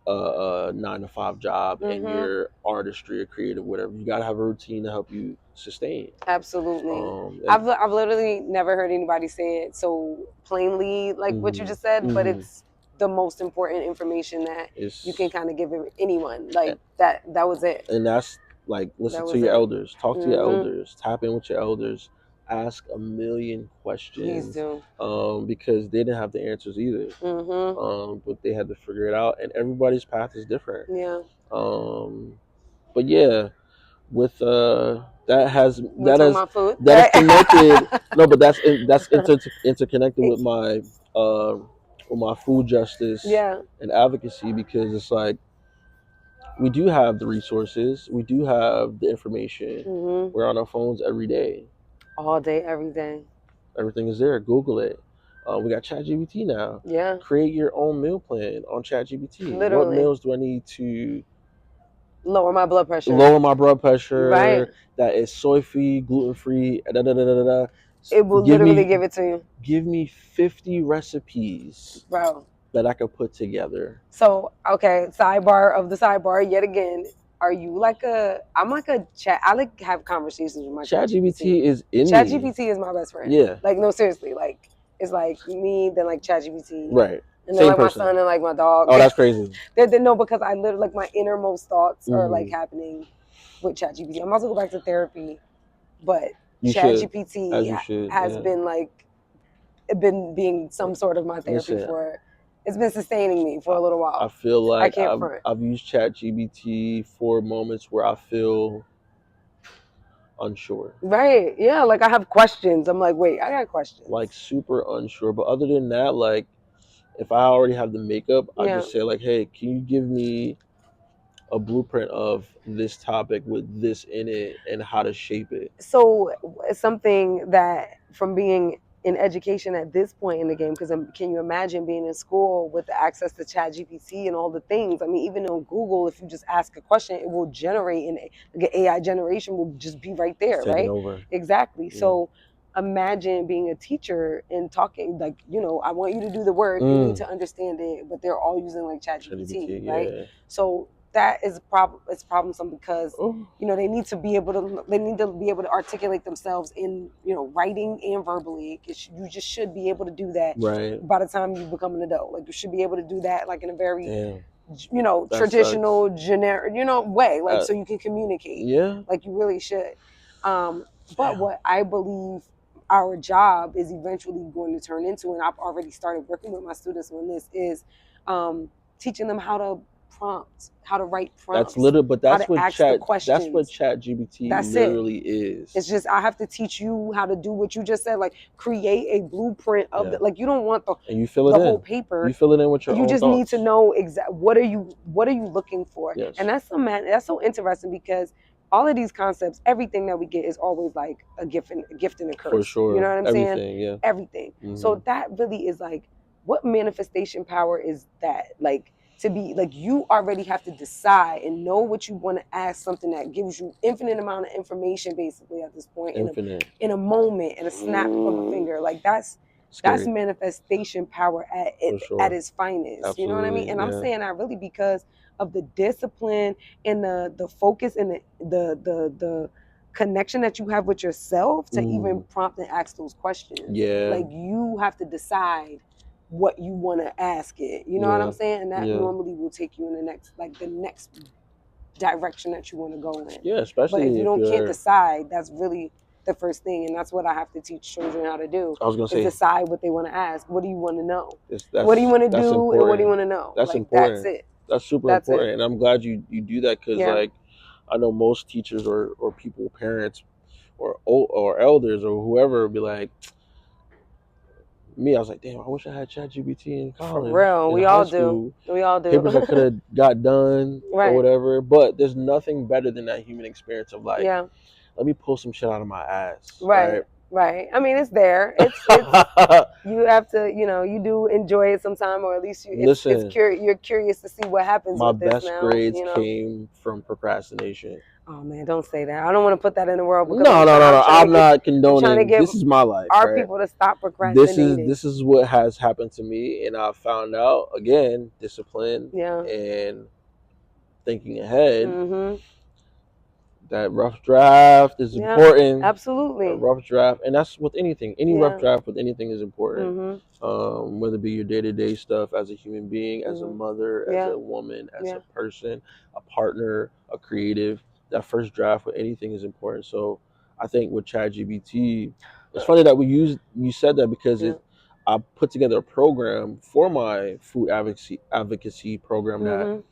9 to 5 job and Mhm. your artistry or creative whatever. You got to have a routine to help you sustain. Absolutely. And I've literally never heard anybody say it so plainly like what you hmm just said, but hmm it's the most important information that you can it's kind of give anyone. Like that was it. and that's like, listen That to was your it. elders, talk to your Mhm. elders, tap in with your elders, ask a million Please questions, do. because they didn't have the answers either, Mhm. but they had to figure it out, and everybody's path is different. Yeah. um, but yeah, with that has We're talking about food, that is right? connected. No, but interconnected uh, with my food justice Yeah. and advocacy, because it's like, we do have the resources, we do have the information. Mhm. We're on our phones every day. All day, every day. Everything is there. Google it. We got ChatGPT now. Yeah. Create your own meal plan on ChatGPT. What Literally. meals do I need to Lower my blood pressure. lower my blood Right. pressure? That is soy free, gluten free. Da, da, da, da, da, da. It will Give literally me give it to you, give me 50 recipes bro. that I could put together. So, okay, sidebar of the sidebar yet again. Are you like I'm like a chat. I like have conversations with my chat GPT. ChatGPT is in Chat me. GPT is my best friend. Yeah. Like, no, seriously. Like, it's like me, then like chat GPT, Right. and then Same like my person. son and like my dog. Oh, that's crazy. They no, because I literally, like, my innermost thoughts are like Mhm. happening with chat GPT. I'm about to go back to therapy, but You chat should, as GPT you should. has Yeah. been like, been being some sort of my therapy Listen, for, it's been sustaining me for I, a little I while. feel I like can't front. I've used ChatGPT for moments where I feel unsure, Right. Yeah. Like I have questions. I'm like, wait, I got like questions. super unsure. But other than that, like, if I already have the makeup, I Yeah. just say like, hey, can you give me a blueprint of this topic with this in it and how to shape it? So it's something that from being in education at this point in the game, because can you imagine being in school with the access to chat gpt and all the things? I mean, even on Google, if you just ask a question, it will generate, and like an AI generation will just be right It's there, taking right? over. Exactly. Yeah. So imagine being a teacher and talking like, I want you to do the work, you need Mm. to understand it, but they're all using like chat gpt, ChatGPT. right? Yeah. So that is a problem. It's problemsome because Oh. they need to be able to articulate themselves in, writing and verbally. You just should be able to do that Right. by the time you become an adult. Like, you should be able to do that like in a very, Damn. That sucks. traditional, generic, way, like, Uh, so you can communicate. yeah. Like, you really should. But Damn. what I believe our job is eventually going to turn into, and I've already started working with my students on this, is teaching them how to prompt, how to write That's prompts, literally, but how to ask the that's what questions. Chat GPT That's it. literally is. It's just I have to teach you how to do what you just said, like create a blueprint of Yeah. the, like, you don't want And you fill it the whole in. You paper. fill it in with your You own just need to thoughts. know exact what are you looking for. And Yes. that's so interesting, because all of these concepts, everything that we get is always like a gift and a For curse. You know sure. what I'm saying? Everything. Yeah. Everything. Hmm. So that really is like, what manifestation power is that? Like, to be like, you already have to decide and know what you want to ask, something that gives you infinite amount of information basically at this point, Infinite. in a moment, in a snap of a finger. Like, that's Scary. manifestation power For at sure. its finest. You know what I mean? Absolutely. And I'm Yeah. saying that really because of the discipline and the focus and the connection that you have with yourself to even Mm. prompt and ask those questions. Yeah. Like, you have to decide what you want to ask it. You know what I'm Yeah. saying? And that Yeah. normally will take you in the next direction that you want to go in. Yeah. But if Especially you if can't you're. decide, that's really the first thing, and that's what I have to teach children how to do, I was gonna is say. decide what they want to ask. What do you want to know? It's, What do you want to that's do, and what do you important. want to know? That's Like, that's important. it. That's super That's it. important. And I'm glad you do that, because Yeah. like, I know most teachers or people, parents or elders or whoever would be like me. I was like, damn, I wish I had ChatGPT in For college, real. in We high all do. school, We all do. papers I could have got done or Right. whatever. But there's nothing better than that human experience of like, Yeah. let me pull some shit out of my ass, Right. right? Right. I mean, it's there. It's you have to, you do enjoy it sometime, or at least it's Listen, curious. You're curious to see what happens my with this best now. grades came from procrastination. Oh man, don't say that. I don't want to put that in the world because No, no, no, I'm no. trying to I'm get not I'm trying to condoning. get This is my life, our right? people to stop This is procrastinating. this is what has happened to me, and I found out again discipline Yeah. and thinking ahead. Mhm. That rough draft is Yeah. important. A Absolutely. rough draft, and that's with anything. Any rough Yeah. draft with anything is important. Mhm. Whether it be your day to day stuff as a human being, as a Mhm. mother, as Yeah. a woman, as a Yeah. person, a partner, a creative. That first draft with anything is important. So I think with ChatGPT, it's funny that you said that because Yeah. I put together a program for my food advocacy program that Mhm.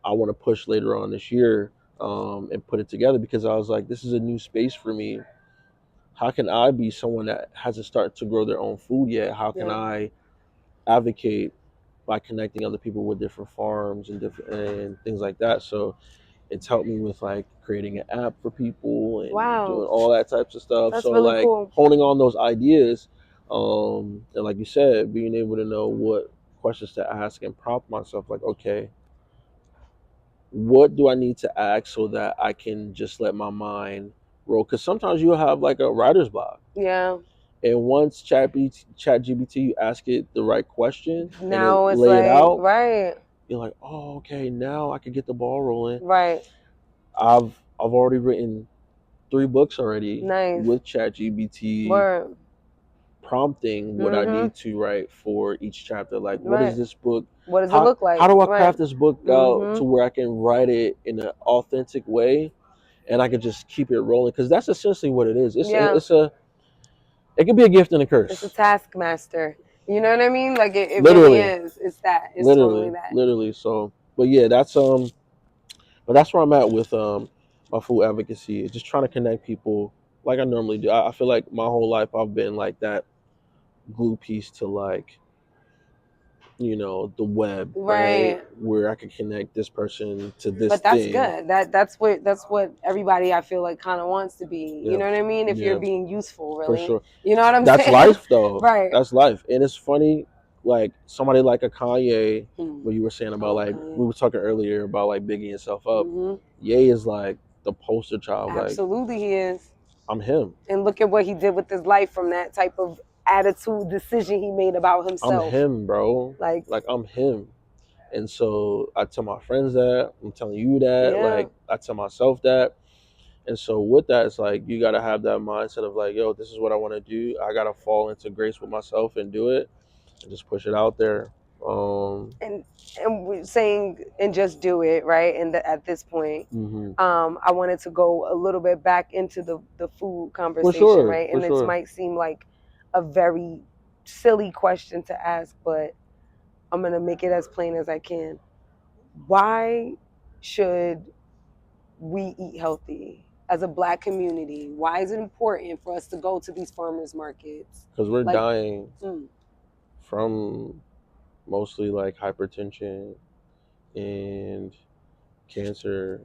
I want to push later on this year, and put it together because I was like, this is a new space for me. How can I be someone that hasn't started to grow their own food yet? How can Yeah. I advocate by connecting other people with different farms and different and things like that? So it's helped me with like creating an app for people and doing Wow. all that types of stuff. That's So really like cool. honing on those ideas, and like you said, being able to know what questions to ask and prompt myself like, okay, what do I need to ask so that I can just let my mind roll? Because sometimes you'll have like a writer's block. Yeah. And once ChatGPT, you ask it the right question and it Now it's lay it like, out, right. you're like, oh, okay, now I can get the ball rolling. Right. I've already written 3 books already Nice. with ChatGPT Word. prompting what I Mhm. need to write for each chapter. Like, what is Right. this book? What does it How look like? how do I Right. craft this book out to Mhm. where I can write it in an authentic way and I could just keep it rolling because that's essentially what it is. Yeah. It can be a gift and a It's a curse, taskmaster. You know what I mean? Like it really literally, is. It's that. It's totally literally, that. literally. So, but yeah, but that's where I'm at with my food advocacy. Is just trying to connect people like I normally do. I feel like my whole life I've been like that glue piece to like the web, right? Right. Where I could connect this person to this But that's thing. good. That's what everybody I feel like kind of wants to be. You Yeah, know what I mean? If you're yeah, being useful, for really. sure. You know what I'm That's saying? life though. Right. That's life. And it's funny, like somebody like a Kanye, Hmm. what you were saying about like we Okay. were talking earlier about like bigging yourself up. Mhm. Ye is like the poster child, like Absolutely, he is. I'm him. And look at what he did with his life from that type of attitude decision he made about I'm himself. him, bro. Like, Like I'm him. And so I tell my friends that, I'm telling you that, yeah. like I tell myself that. And so with that, it's like you gotta have that mindset of like, yo, this is what I wanna do. I gotta fall into grace with myself and do it and just push it out there. and we're saying and just do it, right? And at this point, Mhm. I wanted to go a little bit back into the food For conversation, sure, right? for And this sure. might seem like a very silly question to ask, but I'm gonna make it as plain as I can. Why should we eat healthy as a Black community? Why is it important for us to go to these farmers markets? Because we're Like, dying mm, from mostly like hypertension and cancer,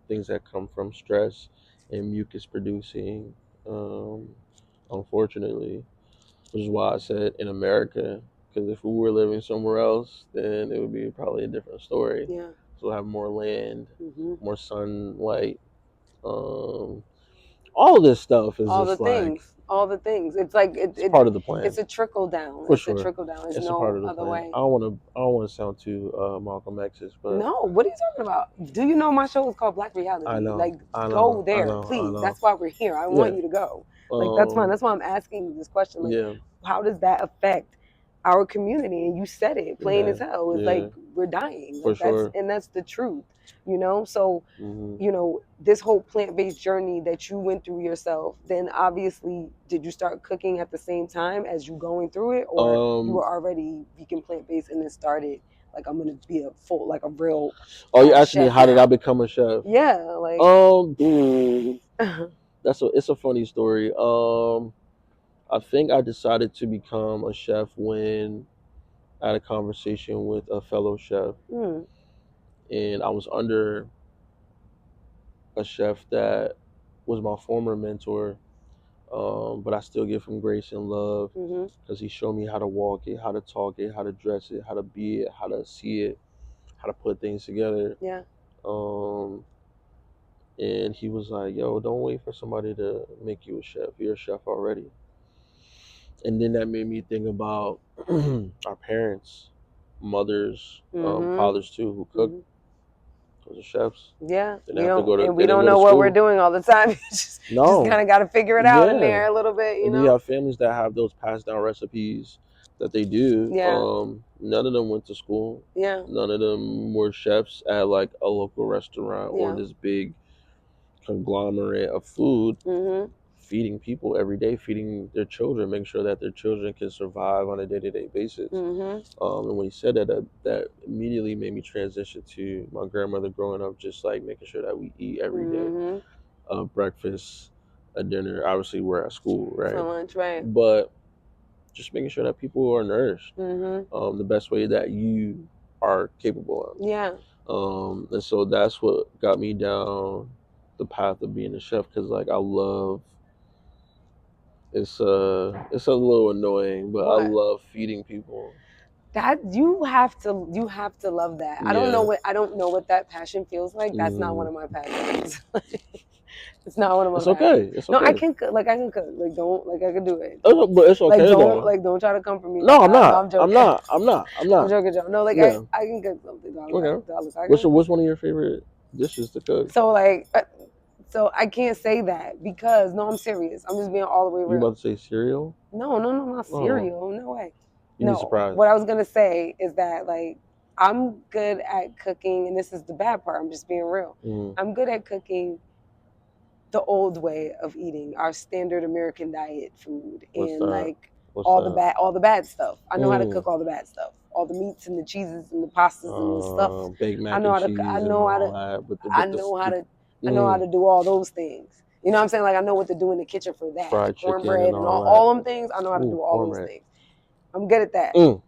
things that come from stress and mucus producing, um, unfortunately, which is why I said in America, because if we were living somewhere else, then it would be probably a different story. yeah. So we'll have more land, Hmm. more sunlight. Um, all of this stuff is All the just like things, all the things. It's like it's part of the plan. it's a trickle down. For It's a sure. trickle down. There's It's a part no of the other plan. way. I don't want to sound too Malcolm X's, but No, what are you talking about? Do you know my show is called Black I Reality? know, Like, I go know, I there, know, I please. know. That's why we're here. I want Yeah. you to go. Like, that's fine. Um. That's why I'm asking you this question. Like, Yeah. how does that affect our community? And you said it plain Yeah. as hell. It's Yeah. like we're dying. For Like sure. that's the truth. So Hmm. this whole plant-based journey that you went through yourself, then obviously did you start cooking at the same time as you going through it, or you Um. were already vegan plant-based and then started like I'm gonna be like a real Oh, you asked me chef how did I now? become a chef? Yeah, like Um. It's a funny story. I think I decided to become a chef when I had a conversation with a fellow chef, hmm, and I was under a chef that was my former mentor. but I still give him grace and love Mhm. because he showed me how to walk it, how to talk it, how to dress it, how to be it, how to see it, how to put things together. Yeah. Um, and he was like, "Yo, don't wait for somebody to make you a chef. You're a chef already." And then that made me think about our parents, mothers, Mhm. fathers too, who cook. Mhm. Those are chefs. Yeah. They didn't We have to don't, go to. and They we didn't don't go to know what we're school. doing all the time. Just No. kind of got to figure it out in Yeah. there a little bit, you And then you know. have families that have those passed down recipes that they do. Yeah. None of them went to school. Yeah. None of them were chefs at like a local restaurant or Yeah. this big conglomerate of food, Mhm. feeding people every day, feeding their children, making sure that their children can survive on a day-to-day basis. Mhm. And when he said that, that immediately made me transition to my grandmother growing up, just like making sure that we eat every day, Mhm. breakfast, a dinner. Obviously, we're at school, For right? lunch, right? But just making sure that people are nourished Mhm. the best way that you are capable Yeah. of. And so that's what got me down the path of being a chef because like I love it's a little annoying, but I What? love feeding people. That you have to love that. Yeah. I don't know what that passion feels like. That's not one Mm. of my passions. It's not one of It's my passions. okay. It's No, I okay. can cook. Like I can cook. Like don't like I can do it. Don't But it's okay though. don't try to come for me. No, Like I'm no, not. I'm I'm joking. not. I'm not. I'm I'm not. joking, Joe. No, like Yeah. I can cook something. Okay. Do I look ugly? What's one of your favorite dishes to cook? So like, so I can't say that because no, I'm serious. I'm just being all the way You real. about to say cereal? No, not Oh, cereal. No way. you need No. surprise. What I was gonna say is that like I'm good at cooking, and this is the bad part. I'm just being real. Mm. I'm good at cooking the old way of eating, our standard American diet food, What's and that? like What's that? all the bad stuff. I know how to Mm. cook all the bad stuff, all the meats and the cheeses and the pastas and the stuff. Baked I mac know and how to. I cheese and know how all to. that, but I know how to. I know how mm, to do all those things. You know what I'm saying? Like I know what to do in the kitchen for that. The fried chicken and cornbread and all all that. them things. I know how to Ooh, do all those cornbread. things. I'm good at that. Mm.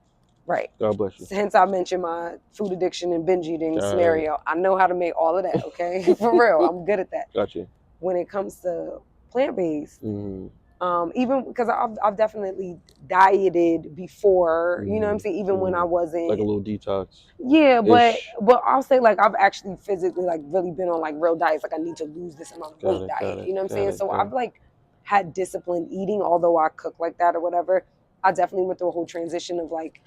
Right. God bless you. Hence I mentioned my food addiction and binge eating Got scenario. I know how to make all of that, okay? For real. I'm good at that. Got you. When it comes to plant-based, Mm. even because I've definitely dieted before, you know what I'm saying? Even when I Like a wasn't, little detox yeah, ish. but I'll say like I've actually physically like really been on like real diets. Like I need to lose this amount of Got weight it. Got diet. it. You know what I'm Got saying? it. So Got I've it. like had disciplined eating, although I cook like that or whatever. I definitely went through a whole transition of like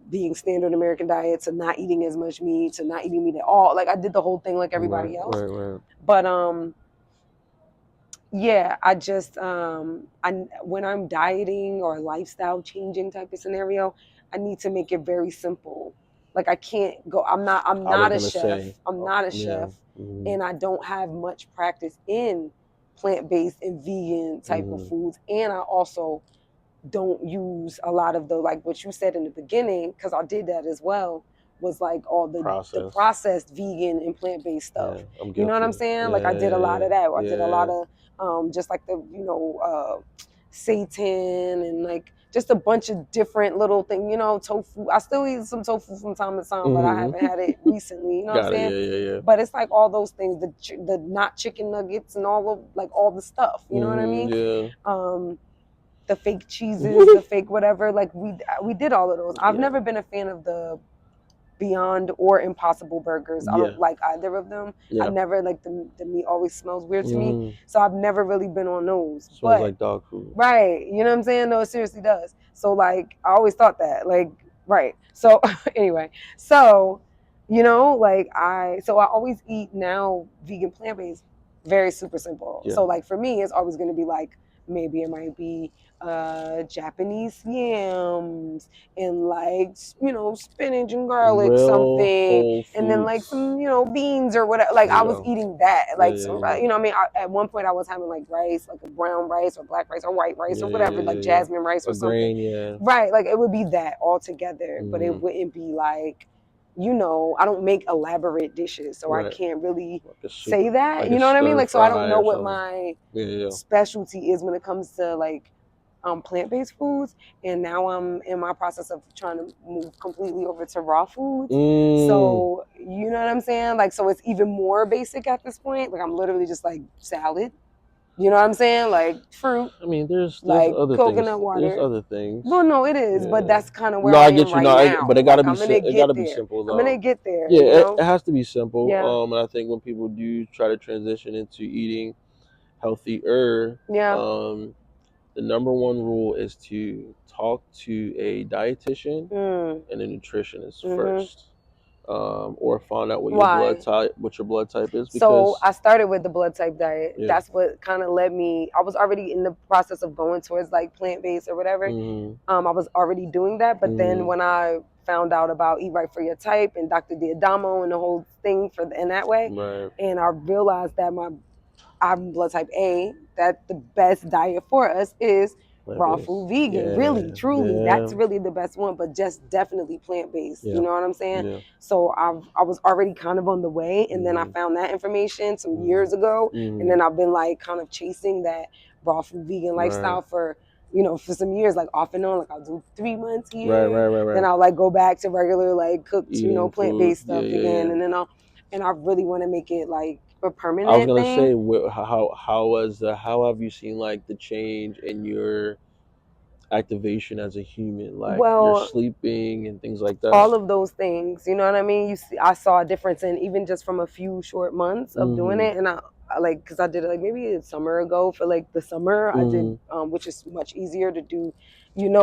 being standard American diet to not eating as much meat to not eating meat at all. Like I did the whole thing like Right. everybody else. Right. But yeah, I just I when I'm dieting or lifestyle changing type of scenario, I need to make it very simple. Like I can't go I'm I was not a gonna chef. say. I'm not a Yeah. chef and I don't have much practice in plant-based and vegan type of foods, and I also don't use a lot of the like what you said in the beginning, because I did that as well, was like all the Process. processed vegan and plant-based Yeah, stuff. I'm You know what I'm guilty. saying? Like I did a lot Yeah. of that. I did a lot Yeah. of just like the seitan and like just a bunch of different little things, tofu. I still eat some tofu from time to time, but I haven't had it recently. You know what I'm Got it. saying? Yeah. But it's like all those things, the not chicken nuggets and all of like all the stuff. You know what I mean? Yeah. The fake cheeses, the fake whatever. Like we did all of those. I've Yeah. never been a fan of the Beyond or Impossible burgers. I Yeah. don't like either of them. I Yeah. never like the meat always smells weird to me. Mm. So I've never really been on those. Smells But like dog food. right, you know what I'm saying? No, it seriously does. So like I always thought that. Like, right. So anyway, so I always eat now vegan plant-based, very super simple. Yeah. So like for me it's always gonna be like maybe it might be Japanese yams and like spinach and garlic Real something, whole and then like foods. some beans or whatever. Like There I you was go. eating that, Yeah. like Yeah. some, Yeah. at one point I was having like rice, like a brown rice or black rice or white rice Yeah. or Yeah. whatever, like Yeah. jasmine rice or A something. grain. Yeah. Right, like it would be that all together, but it Mm. wouldn't be like, I don't make elaborate dishes, so I Right. can't really Like a soup. say that. Like You a know what I mean? stir Like, so I don't fry know or what something. my Yeah. specialty is when it comes to like plant-based foods, and now I'm in my process of trying to move completely over to raw foods. So you know what I'm saying? Like, so it's even more basic at this point. Like I'm literally just like salad, You know what I'm saying? Like fruit, I mean, there's like other coconut things. There's water. other Well, things. no, it is, but Yeah. that's kind of where No, I I am get you. right No, but now. it gotta Like be I'm gonna it gotta get be there. simple I'm gonna though. get there. Yeah, You know? it has to be simple. Yeah. And I think when people do try to transition into eating healthier, Yeah. the number one rule is to talk to a dietitian Mm. and a nutritionist Mhm. first, or find out Why? what your blood type is, So because I started with the blood type diet. yeah, That's what kind of led me. I was already in the process of going towards like plant based or whatever. hmm I was already doing that, but then hmm when I found out about Eat Right for Your Type and Dr. Diadamo and the whole thing in that way, right, and I realized that I'm blood type A, that the best diet for us is plant raw based, food vegan. Really, yeah, truly, yeah, that's really the best one, but just definitely plant based. You yeah, know what I'm saying? yeah, So I was already kind of on the way, and then I hmm found that information some hmm years ago, and hmm then I've been like kind of chasing that raw food vegan right, lifestyle for for some years, like off and on. Like I'll do 3 months right, here, right, right, then right. I'll like go back to regular like cooked, Eating plant food, based yeah, stuff yeah, again, yeah. and then and I really want to make it like a I was permanent gonna thing. say, how have you seen like the change in your activation as a human, like your Well, sleeping and things like that? all of those things, you know what I mean? You see, I saw a difference in even just from a few short months of doing hmm it, and I like because I did it like maybe a summer ago for like the summer I did, hmm which is much easier to do,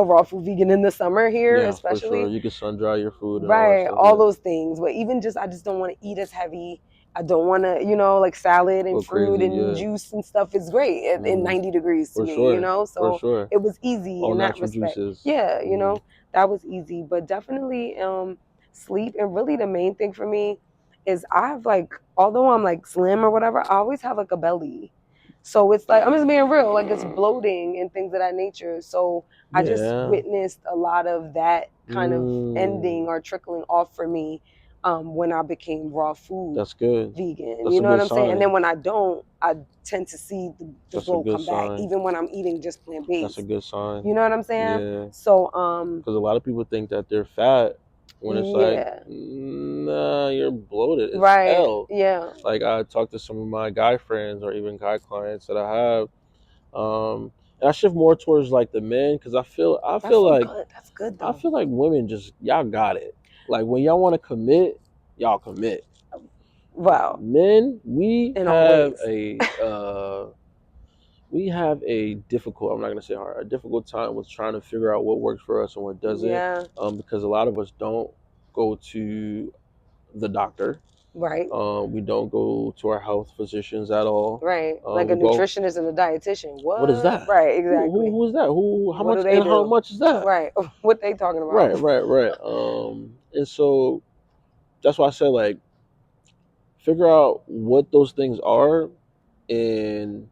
raw food vegan in the summer here, Yeah, for sure. especially. You can sun dry your food and all that Right, stuff. all Yeah, those things. But even just, I just don't want to eat as heavy. I don't want to, like salad and go fruit crazy. and Yeah, juice and stuff is great in hmm 90 degrees to for me, sure, for So sure. it was easy All in that natural respect. juices. Yeah, hmm that was easy. But definitely sleep. And really the main thing for me is I've like, although I'm like slim or whatever, I always have like a belly. So it's like, I'm just being real, like it's bloating and things of that nature. So I just Yeah. witnessed a lot of that kind of ending Mm, or trickling off for me when I became raw food that's good. vegan. That's You a know what good I'm saying? And then sign. when I don't, I tend to see the That's a bloat good come back, sign. even when I'm eating just plant That's a based. good sign. You know what I'm saying? Yeah. So, Because a lot of people think that they're fat when it's like, yeah, nah, you're bloated as right, hell. yeah, Like I talked to some of my guy friends or even guy clients that I have, and I shift more towards like the men because that's so good. That's good I though. feel like women just y'all got it. Like when y'all want to commit, y'all commit. Well, Men, in all ways, we have a difficult, I'm not going to say hard, a difficult time with trying to figure out what works for us and what doesn't, yeah, because a lot of us don't go to the doctor. right. We don't go to our health physicians at all. Right. Like a We go, nutritionist and a dietitian. what is What? that? Right, exactly. Who is that? Who? How What do much? they And how do? much is that? Right. What they talking about? Right, right, right. And so that's why I said like figure out what those things are, and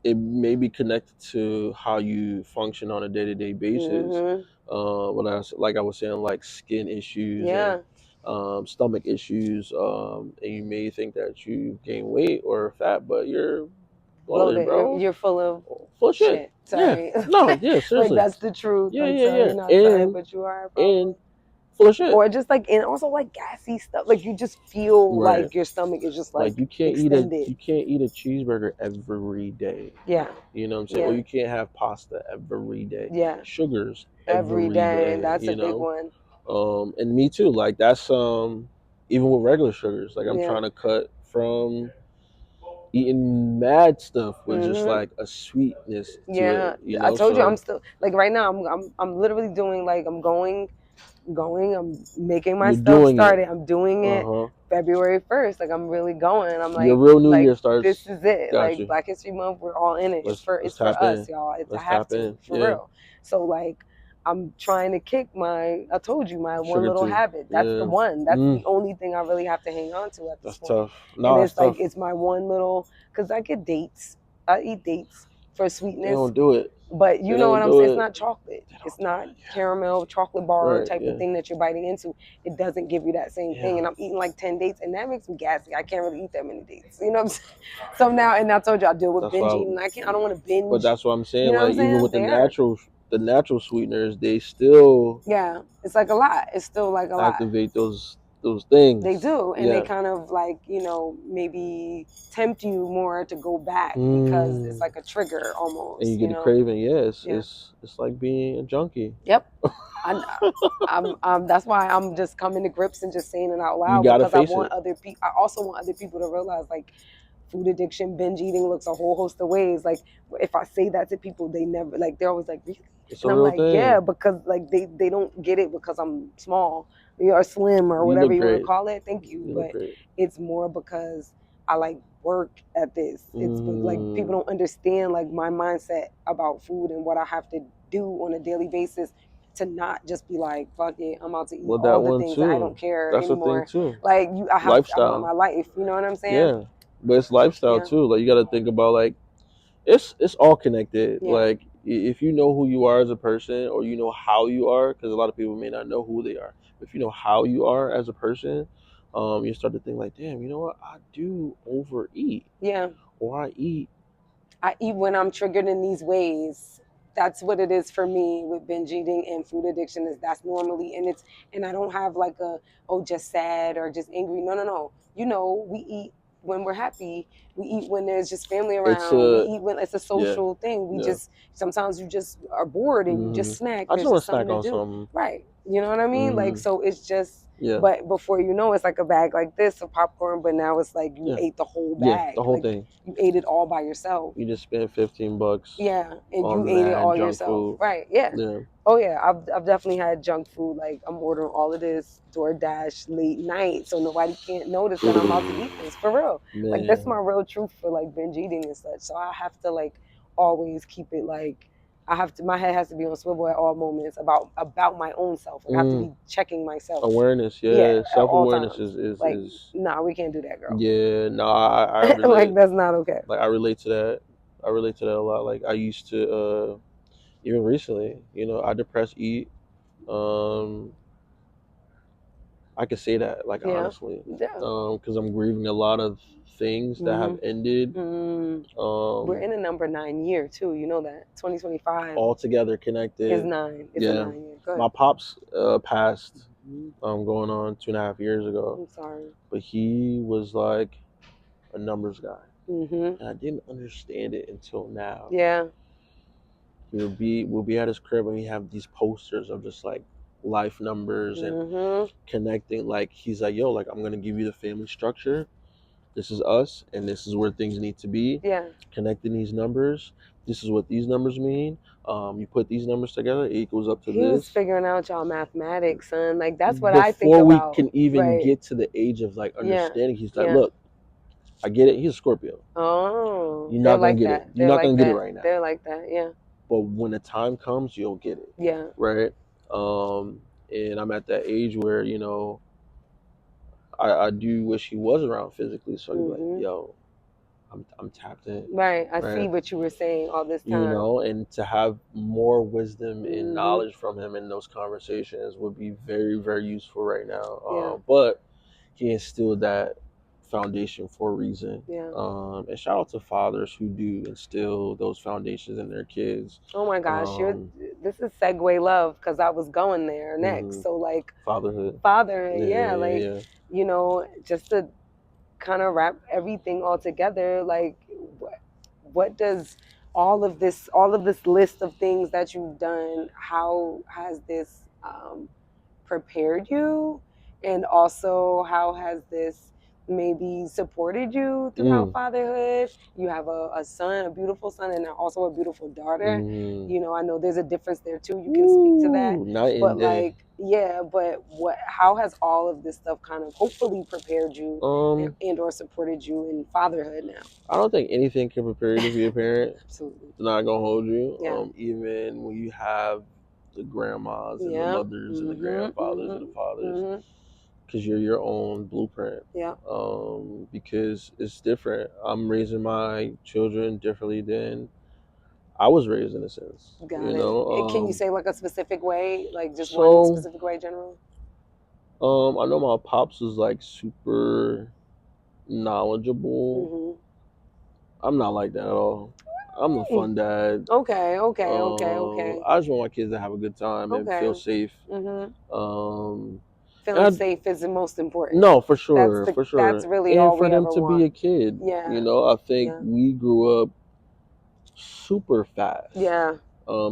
it may be connected to how you function on a day-to-day basis. Mhm. Like I was saying, like skin issues and Yeah. stomach issues, and you may think that you gain weight or fat, but you're bloated, Bloated. You're, bro. you're full of Full of shit. shit. Yeah. Sorry. No. Yeah. Like Seriously. that's the truth. Yeah. Like Yeah. sorry, Yeah. not sorry, but you are And probably. full of shit. Or just like, and also like gassy stuff. Like you just feel Right. like your stomach is just Like like extended. you can't eat a cheeseburger every day. Yeah. You know what I'm saying? Or Yeah. you can't have pasta every day. Yeah. Sugars Every every day. day, That's a you big know? one. And me too. Like that's even with regular sugars. Like I'm Yeah. trying to cut from eating mad stuff with just Mhm. like a sweetness to Yeah. it, you I know? told you I'm So still like right now I'm literally doing like I'm going. I'm making my you're stuff doing it. started. I'm doing it Uh-huh. February 1st. Like I'm really going. I'm Your like real new like year this starts. is it. Got Like you. Black History Month, we're all in it. Let's It's for tap us, in. y'all. It's I Let's have tap to in. for Yeah. real. So like I'm trying to kick I told you my one Sugar little too. habit. That's the Yeah. one. That's Mm, the only thing I really have to hang on to at this that's point. tough. And No, that's it's like tough. it's my one little because I get dates. I eat dates for They sweetness, don't do it. but They you know what don't I'm do saying? It's it. not chocolate. They It's don't do not it. caramel, chocolate Yeah. bar Right. type of Yeah. thing that you're biting into. It doesn't give you that same thing. Yeah. And I'm eating like 10 dates, and that makes me gassy. I can't really eat that many dates. You know what I'm saying? So now, and I told you I deal with That's binge why. eating. I don't want to But binge. that's what I'm You saying. know what I'm Like even saying? with There. the natural sweeteners, they still Yeah. It's like a lot. It's still like a lot. activate those those They things. do, and they Yeah. kind of like, maybe tempt you more to go back because it's Mm. like a trigger And you almost, get a craving. Yeah, it's Yeah. it's it's like being a junkie. Yep. I, that's why I'm just coming to grips and just saying it out You loud gotta because I face want it. other people. I also want other people to realize like food addiction, binge eating looks a whole host of ways. Like if I say that to people, they never like they're always like really, It's a and I'm real like yeah thing. because like they don't get it because I'm small or slim or You whatever look you want to great. call it. Thank you, You look but great. it's more because I like work at this. It's like people Mm. don't understand like my mindset about food and what I have to do on a daily basis to not just be like fuck it, I'm about to eat Well, all that the one things and I too. don't care That's the thing anymore. too. Like I want my Lifestyle. life. You know what I'm saying? Yeah, but it's lifestyle Yeah, too. Like you got to think about like it's all connected. yeah, Like if you know who you are as a person, or you know how you are, because a lot of people may not know who they are. If you know how you are as a person, you start to think like, damn, you know what? I do overeat, yeah. or I eat. I eat when I'm triggered in these ways. That's what it is for me with binge eating and food addiction is that's normally and I don't have like a just sad or just angry. No, no, no. We eat when we're happy. We eat when there's just family It's around. We a eat when it's a yeah, social thing. We yeah. just sometimes you just are bored and you Hmm. just snack. I just There's want just to something snack to on do. something. Right. You know what I mean? Like Hmm. so it's just Yeah, but before you know it's like a bag like this of popcorn, but now it's like you yeah, ate the whole yeah. The bag. whole Like thing. you ate it all by yourself. You just spent $15 Yeah, and you on ate it mad all junk yourself, food. right? Yeah. Yeah. Oh yeah, I've definitely had junk food. Like I'm ordering all of this DoorDash late night, so nobody can't notice that I'm about to eat this for real. Like that's my Man. real truth for like binge eating and such. So I have to like always keep it like I have to. My head has to be on swivel at all moments about my own self. Like I have to Mm. be checking myself. Awareness, Yeah, yeah. at Self all awareness times. is Like is nah, we can't do that, girl. yeah. No, I Like relate. that's not okay. Like I relate to that. I relate to that a lot. Like I used to even recently, I depress eat. Um, I could say that like Yeah, honestly, yeah. because I'm grieving a lot of things that have Mhm. ended. Mm. We're Um, in a number 9 year too. You know that 2025 all together is connected. nine. It's a Yeah, 9 year. Good. my pops passed going on 2.5 years ago, I'm sorry. but he was like a numbers guy, Mhm. and I didn't understand it until now. Yeah. We'll be at his crib and we have these posters of just like life numbers and Mhm. connecting. Like he's like, yo, like I'm gonna give you the family structure. This is us, and this is where things need to be. Yeah. Connecting these numbers. This is what these numbers mean. You put these numbers together, it equals up to He was this. figuring out y'all mathematics, son. Like that's what I think Before we about. can even Right. get to the age of like Yeah. understanding, he's like, Yeah. look, I get it. He's a Scorpio. Oh, You're they're not gonna like get it. that. You're They're not like gonna get it that. right now. They're like that. Yeah. But when the time comes, you'll get it, Yeah. right? And I'm at that age where I do wish he was around physically, so I'd be like, Mhm. yo, I'm tapped in, Right. I see right? what you were saying all this time. And to have more wisdom and Mhm. knowledge from him in those conversations would be very, very useful right now. Yeah. But he instilled that foundation for a reason. Yeah. And shout out to fathers who do instill those foundations in their kids. Oh my gosh, Um, this is segue love because I was going there next. mhm. So like Fatherhood. fatherhood, Yeah, yeah, yeah, like yeah. just to kind of wrap everything all together, like what does all of this list of things that you've done, how has this prepared you, and also how has this maybe supported you throughout Mm, fatherhood? You have a son, a beautiful son, and also a beautiful daughter. mm. I know there's a difference there too. You can speak to that, Woo, night and but day. like yeah, but what how has all of this stuff kind of hopefully prepared you Um, and or supported you in fatherhood now? I don't think anything can prepare you to be a parent. Absolutely. It's not gonna hold you. Yeah. Even when you have the grandmas and the Yeah. mothers and the Mhm. grandfathers and the Mhm. fathers, Mhm. because you're your own blueprint. Yeah. Because it's different. I'm raising my children differently than I was raised in a sense. Got it. Can you say like a specific way, like just one So specific way, generally? I know my pops is like super knowledgeable. Mm-hmm. I'm not like that at all. I'm the fun dad. Okay. Okay. Okay. Okay. I just want my kids to have a good time and feel Okay. safe. Mm-hmm. Um, feeling safe is the most important. no, for sure, for That's sure, really and all for we them ever to be want. a kid, Yeah. I think Yeah. we grew up super fast, Yeah.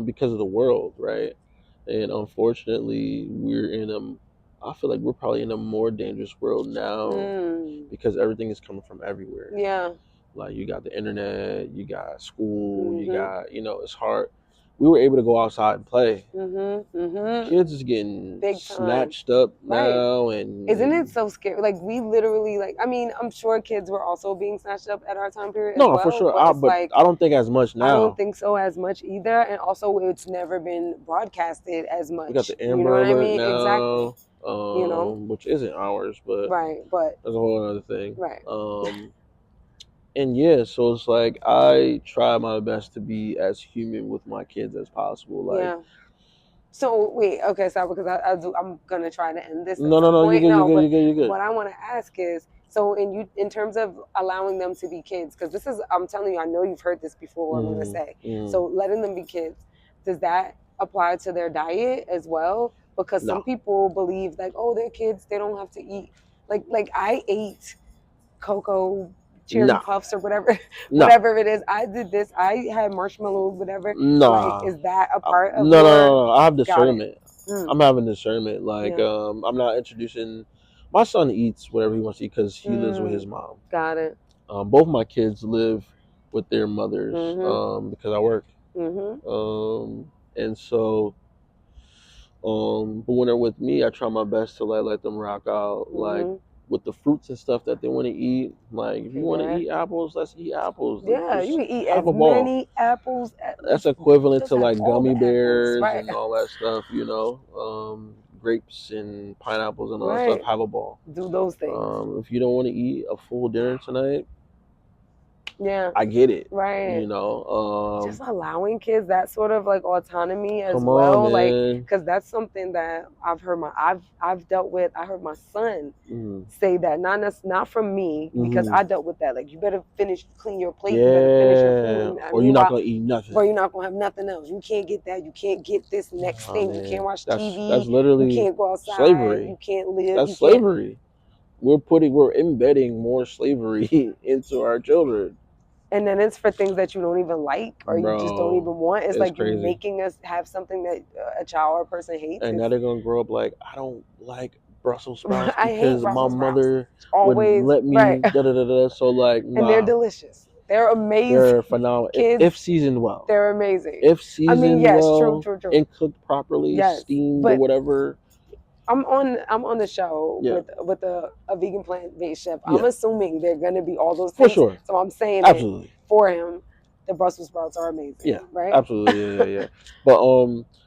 because of the world, right? And unfortunately, I feel like we're probably in a more dangerous world now Mm. because everything is coming from everywhere. Yeah. Like you got the internet, you got school, you Mhm. got, it's hard. We were able to go outside and play. Mhm. Mhm. Kids is getting Big time. snatched up Right. now, Isn't it and so scary? Like we literally like I mean, I'm sure kids were also being snatched up at our time period as no, for well, sure. but it's But like I don't think as much I don't now. think so as much either. And also it's never been broadcasted as We got much. the You know Amber what I Alert mean? Exactly. now, You know? which isn't ours, but Right. But that's a whole other thing. right. And yeah, so it's like I try my best to be as human with my kids as possible. Like, Yeah. So wait, okay, so because I'm gonna try to end this at no, no, some no, you point. good, you No, good, but you good, you good. what I want to ask is, so in terms of allowing them to be kids, because this is I'm telling you, I know you've heard this before. What I'm gonna Mm, say. mm, So letting them be kids, does that apply to their diet as well? Because no, some people believe like, oh, they're kids, they don't have to eat. Like I ate cocoa cherry nah, puffs or whatever nah, whatever it is. I did this. I had marshmallows, whatever. Like, nah. is that a No, part of no, your no, no. I have got it? discernment. Mm, I'm having discernment. Like, yeah. I'm not introducing. My son eats whatever he wants to eat because he lives with his Mm, mom. got it. Both my kids live with their mothers, Mhm. because I work. Mhm. And so, but when they're with me, I try my best to like let them rock out, like Mhm. with the fruits and stuff that they want to eat. Like, if you want to Yeah. eat apples, let's eat apples. Let's Yeah. You just can eat have as a ball. many apples. As, That's equivalent just to have like all gummy the apples, bears right? and all that stuff, grapes and pineapples and all that stuff. Right. Have a ball. Do those things. If you don't want to eat a full dinner tonight, Yeah. I get it. Right. Um, Just allowing kids that sort of like autonomy as come on, well, like man. because that's something that I've dealt with. I heard my son Mm-hmm. say that, not from me, because Mm-hmm. I dealt with that. Like, you better clean your plate, you better finish your food, Yeah, and or you're not meanwhile, gonna eat bro, nothing. you're not gonna have nothing else. You can't get that. You can't get this next Oh thing. You can't man, watch that's TV. You literally can't go outside. slavery. You can't live. That's You can't. slavery. We're embedding more slavery into our children, And then it's for things that you don't even like or you just don't bro. even want. It's It's like you crazy. making us have something that a child or a person hates. And now It's they're gonna grow up like, I don't like Brussels sprouts I hate because my Brussels sprouts. mother would Always let right. me da da da da. So like, And they're nah, delicious. They're amazing. they're phenomenal Kids, if seasoned well. they're amazing. If I mean, seasoned yes, true, well true, true. and cooked properly, Yes. steamed or But whatever. I'm on the show Yeah, with a vegan plant based chef. I'm yeah, assuming they're gonna be all those for things. sure, So I'm saying it absolutely, for him. The Brussels sprouts are yeah, amazing, right? absolutely, yeah, yeah, yeah. But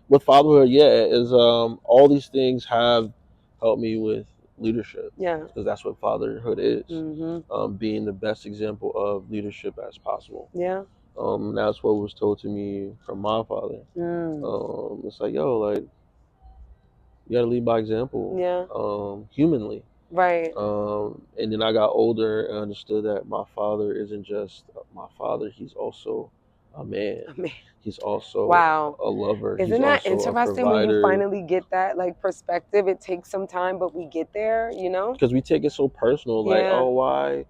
with fatherhood, yeah, is all these things have helped me with leadership Yeah. because that's what fatherhood is. Mhm. Being the best example of leadership as possible. Yeah. That's what was told to me from my father. Mm. It's like, yo, like you gotta lead by example, Yeah. humanly. Right. And then I got older and understood that my father isn't just my father; he's also a man. I mean, He's also wow. a lover. He's Isn't that also a interesting when you provider. finally get that like perspective? It takes some time, but we get there, you know? Because we take it so personal, like, Yeah. oh, why,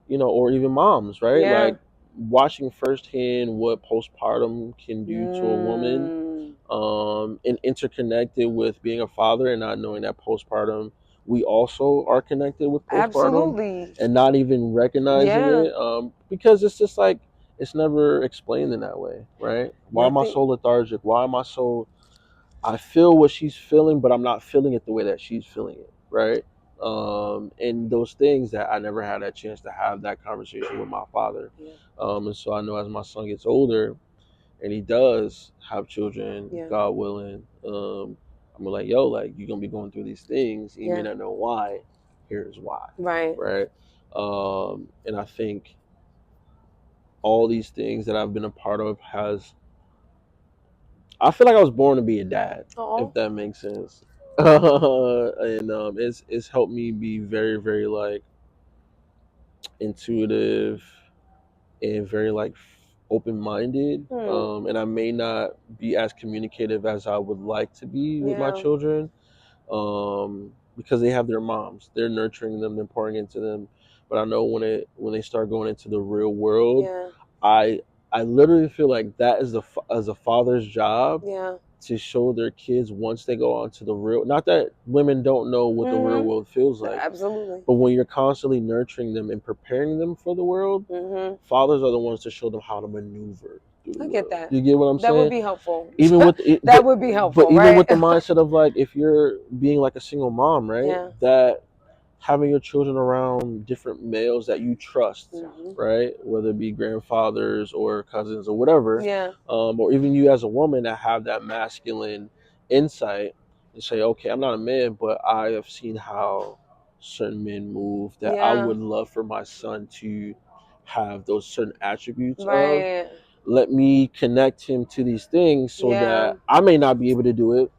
or even moms, right? Yeah. Like watching firsthand what postpartum can do to a woman, Mm. and interconnected with being a father and not knowing that postpartum we also are connected with postpartum Absolutely. and not even recognizing Yeah. it, because it's just like it's never explained in that way, right? Why am I Nothing. so lethargic? Why am I so, I feel what she's feeling but I'm not feeling it the way that she's feeling it, right? And those things that I never had that chance to have that conversation with my father. Yeah. And so I know as my son gets older and he does have children, Yeah. God willing, I'm like, yo, like you're gonna be going through these things, you may Yeah. not know why. Here's why, Right. right? And I think all these things that I've been a part of has, I feel like I was born to be a dad, if Oh. that makes sense. And it's helped me be very, very like intuitive and very like open minded. Hmm. And I may not be as communicative as I would like to be with my Yeah. children. Um, because they have their moms. They're nurturing them, they're pouring into them. But I know when they start going into the real world, Yeah. I I literally feel like that is as a father's job Yeah. to show their kids once they go on to the real. Not that women don't know what the real Mhm. world feels like, Absolutely. but when you're constantly nurturing them and preparing them for the world, Mhm. fathers are the ones to show them how to maneuver through the I get world. that. You get what I'm That would saying? be helpful. Even with That would be but helpful, even right? with the mindset of like if you're being like a single mom, right? Yeah. That having your children around different males that you trust, Mhm. right? Whether it be grandfathers or cousins or whatever, Yeah. or even you as a woman that have that masculine insight and say, okay, I'm not a man, but I have seen how certain men move that I Yeah. would love for my son to have those certain attributes of. Right. Let me connect him to these things so Yeah. that I may not be able to do it,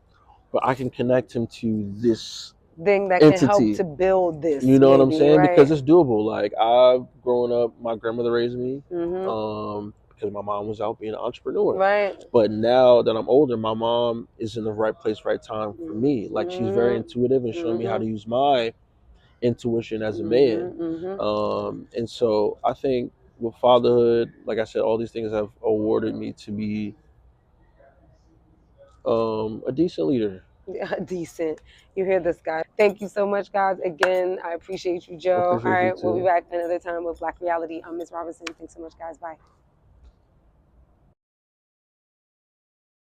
but I can connect him to this Thing that can help entity. to build this, You know what I'm maybe, saying? Because right? it's doable. Like I've grown up, my grandmother raised me, Mhm. because my mom was out being an entrepreneur. Right. But now that I'm older, my mom is in the right place, right time for Mhm. me. Like she's very intuitive and showing me how Mhm. to use my intuition as a man. Mhm. Mhm. And so I think with fatherhood, like I said, all these things have awarded me to be a decent leader. Yeah, decent. You hear this, guys. Thank you so much, guys. Again, I appreciate you, I Joe. All appreciate you right, we'll be too. back another time with Black Reality. I'm Miss Robinson. Thanks so much, guys. Bye.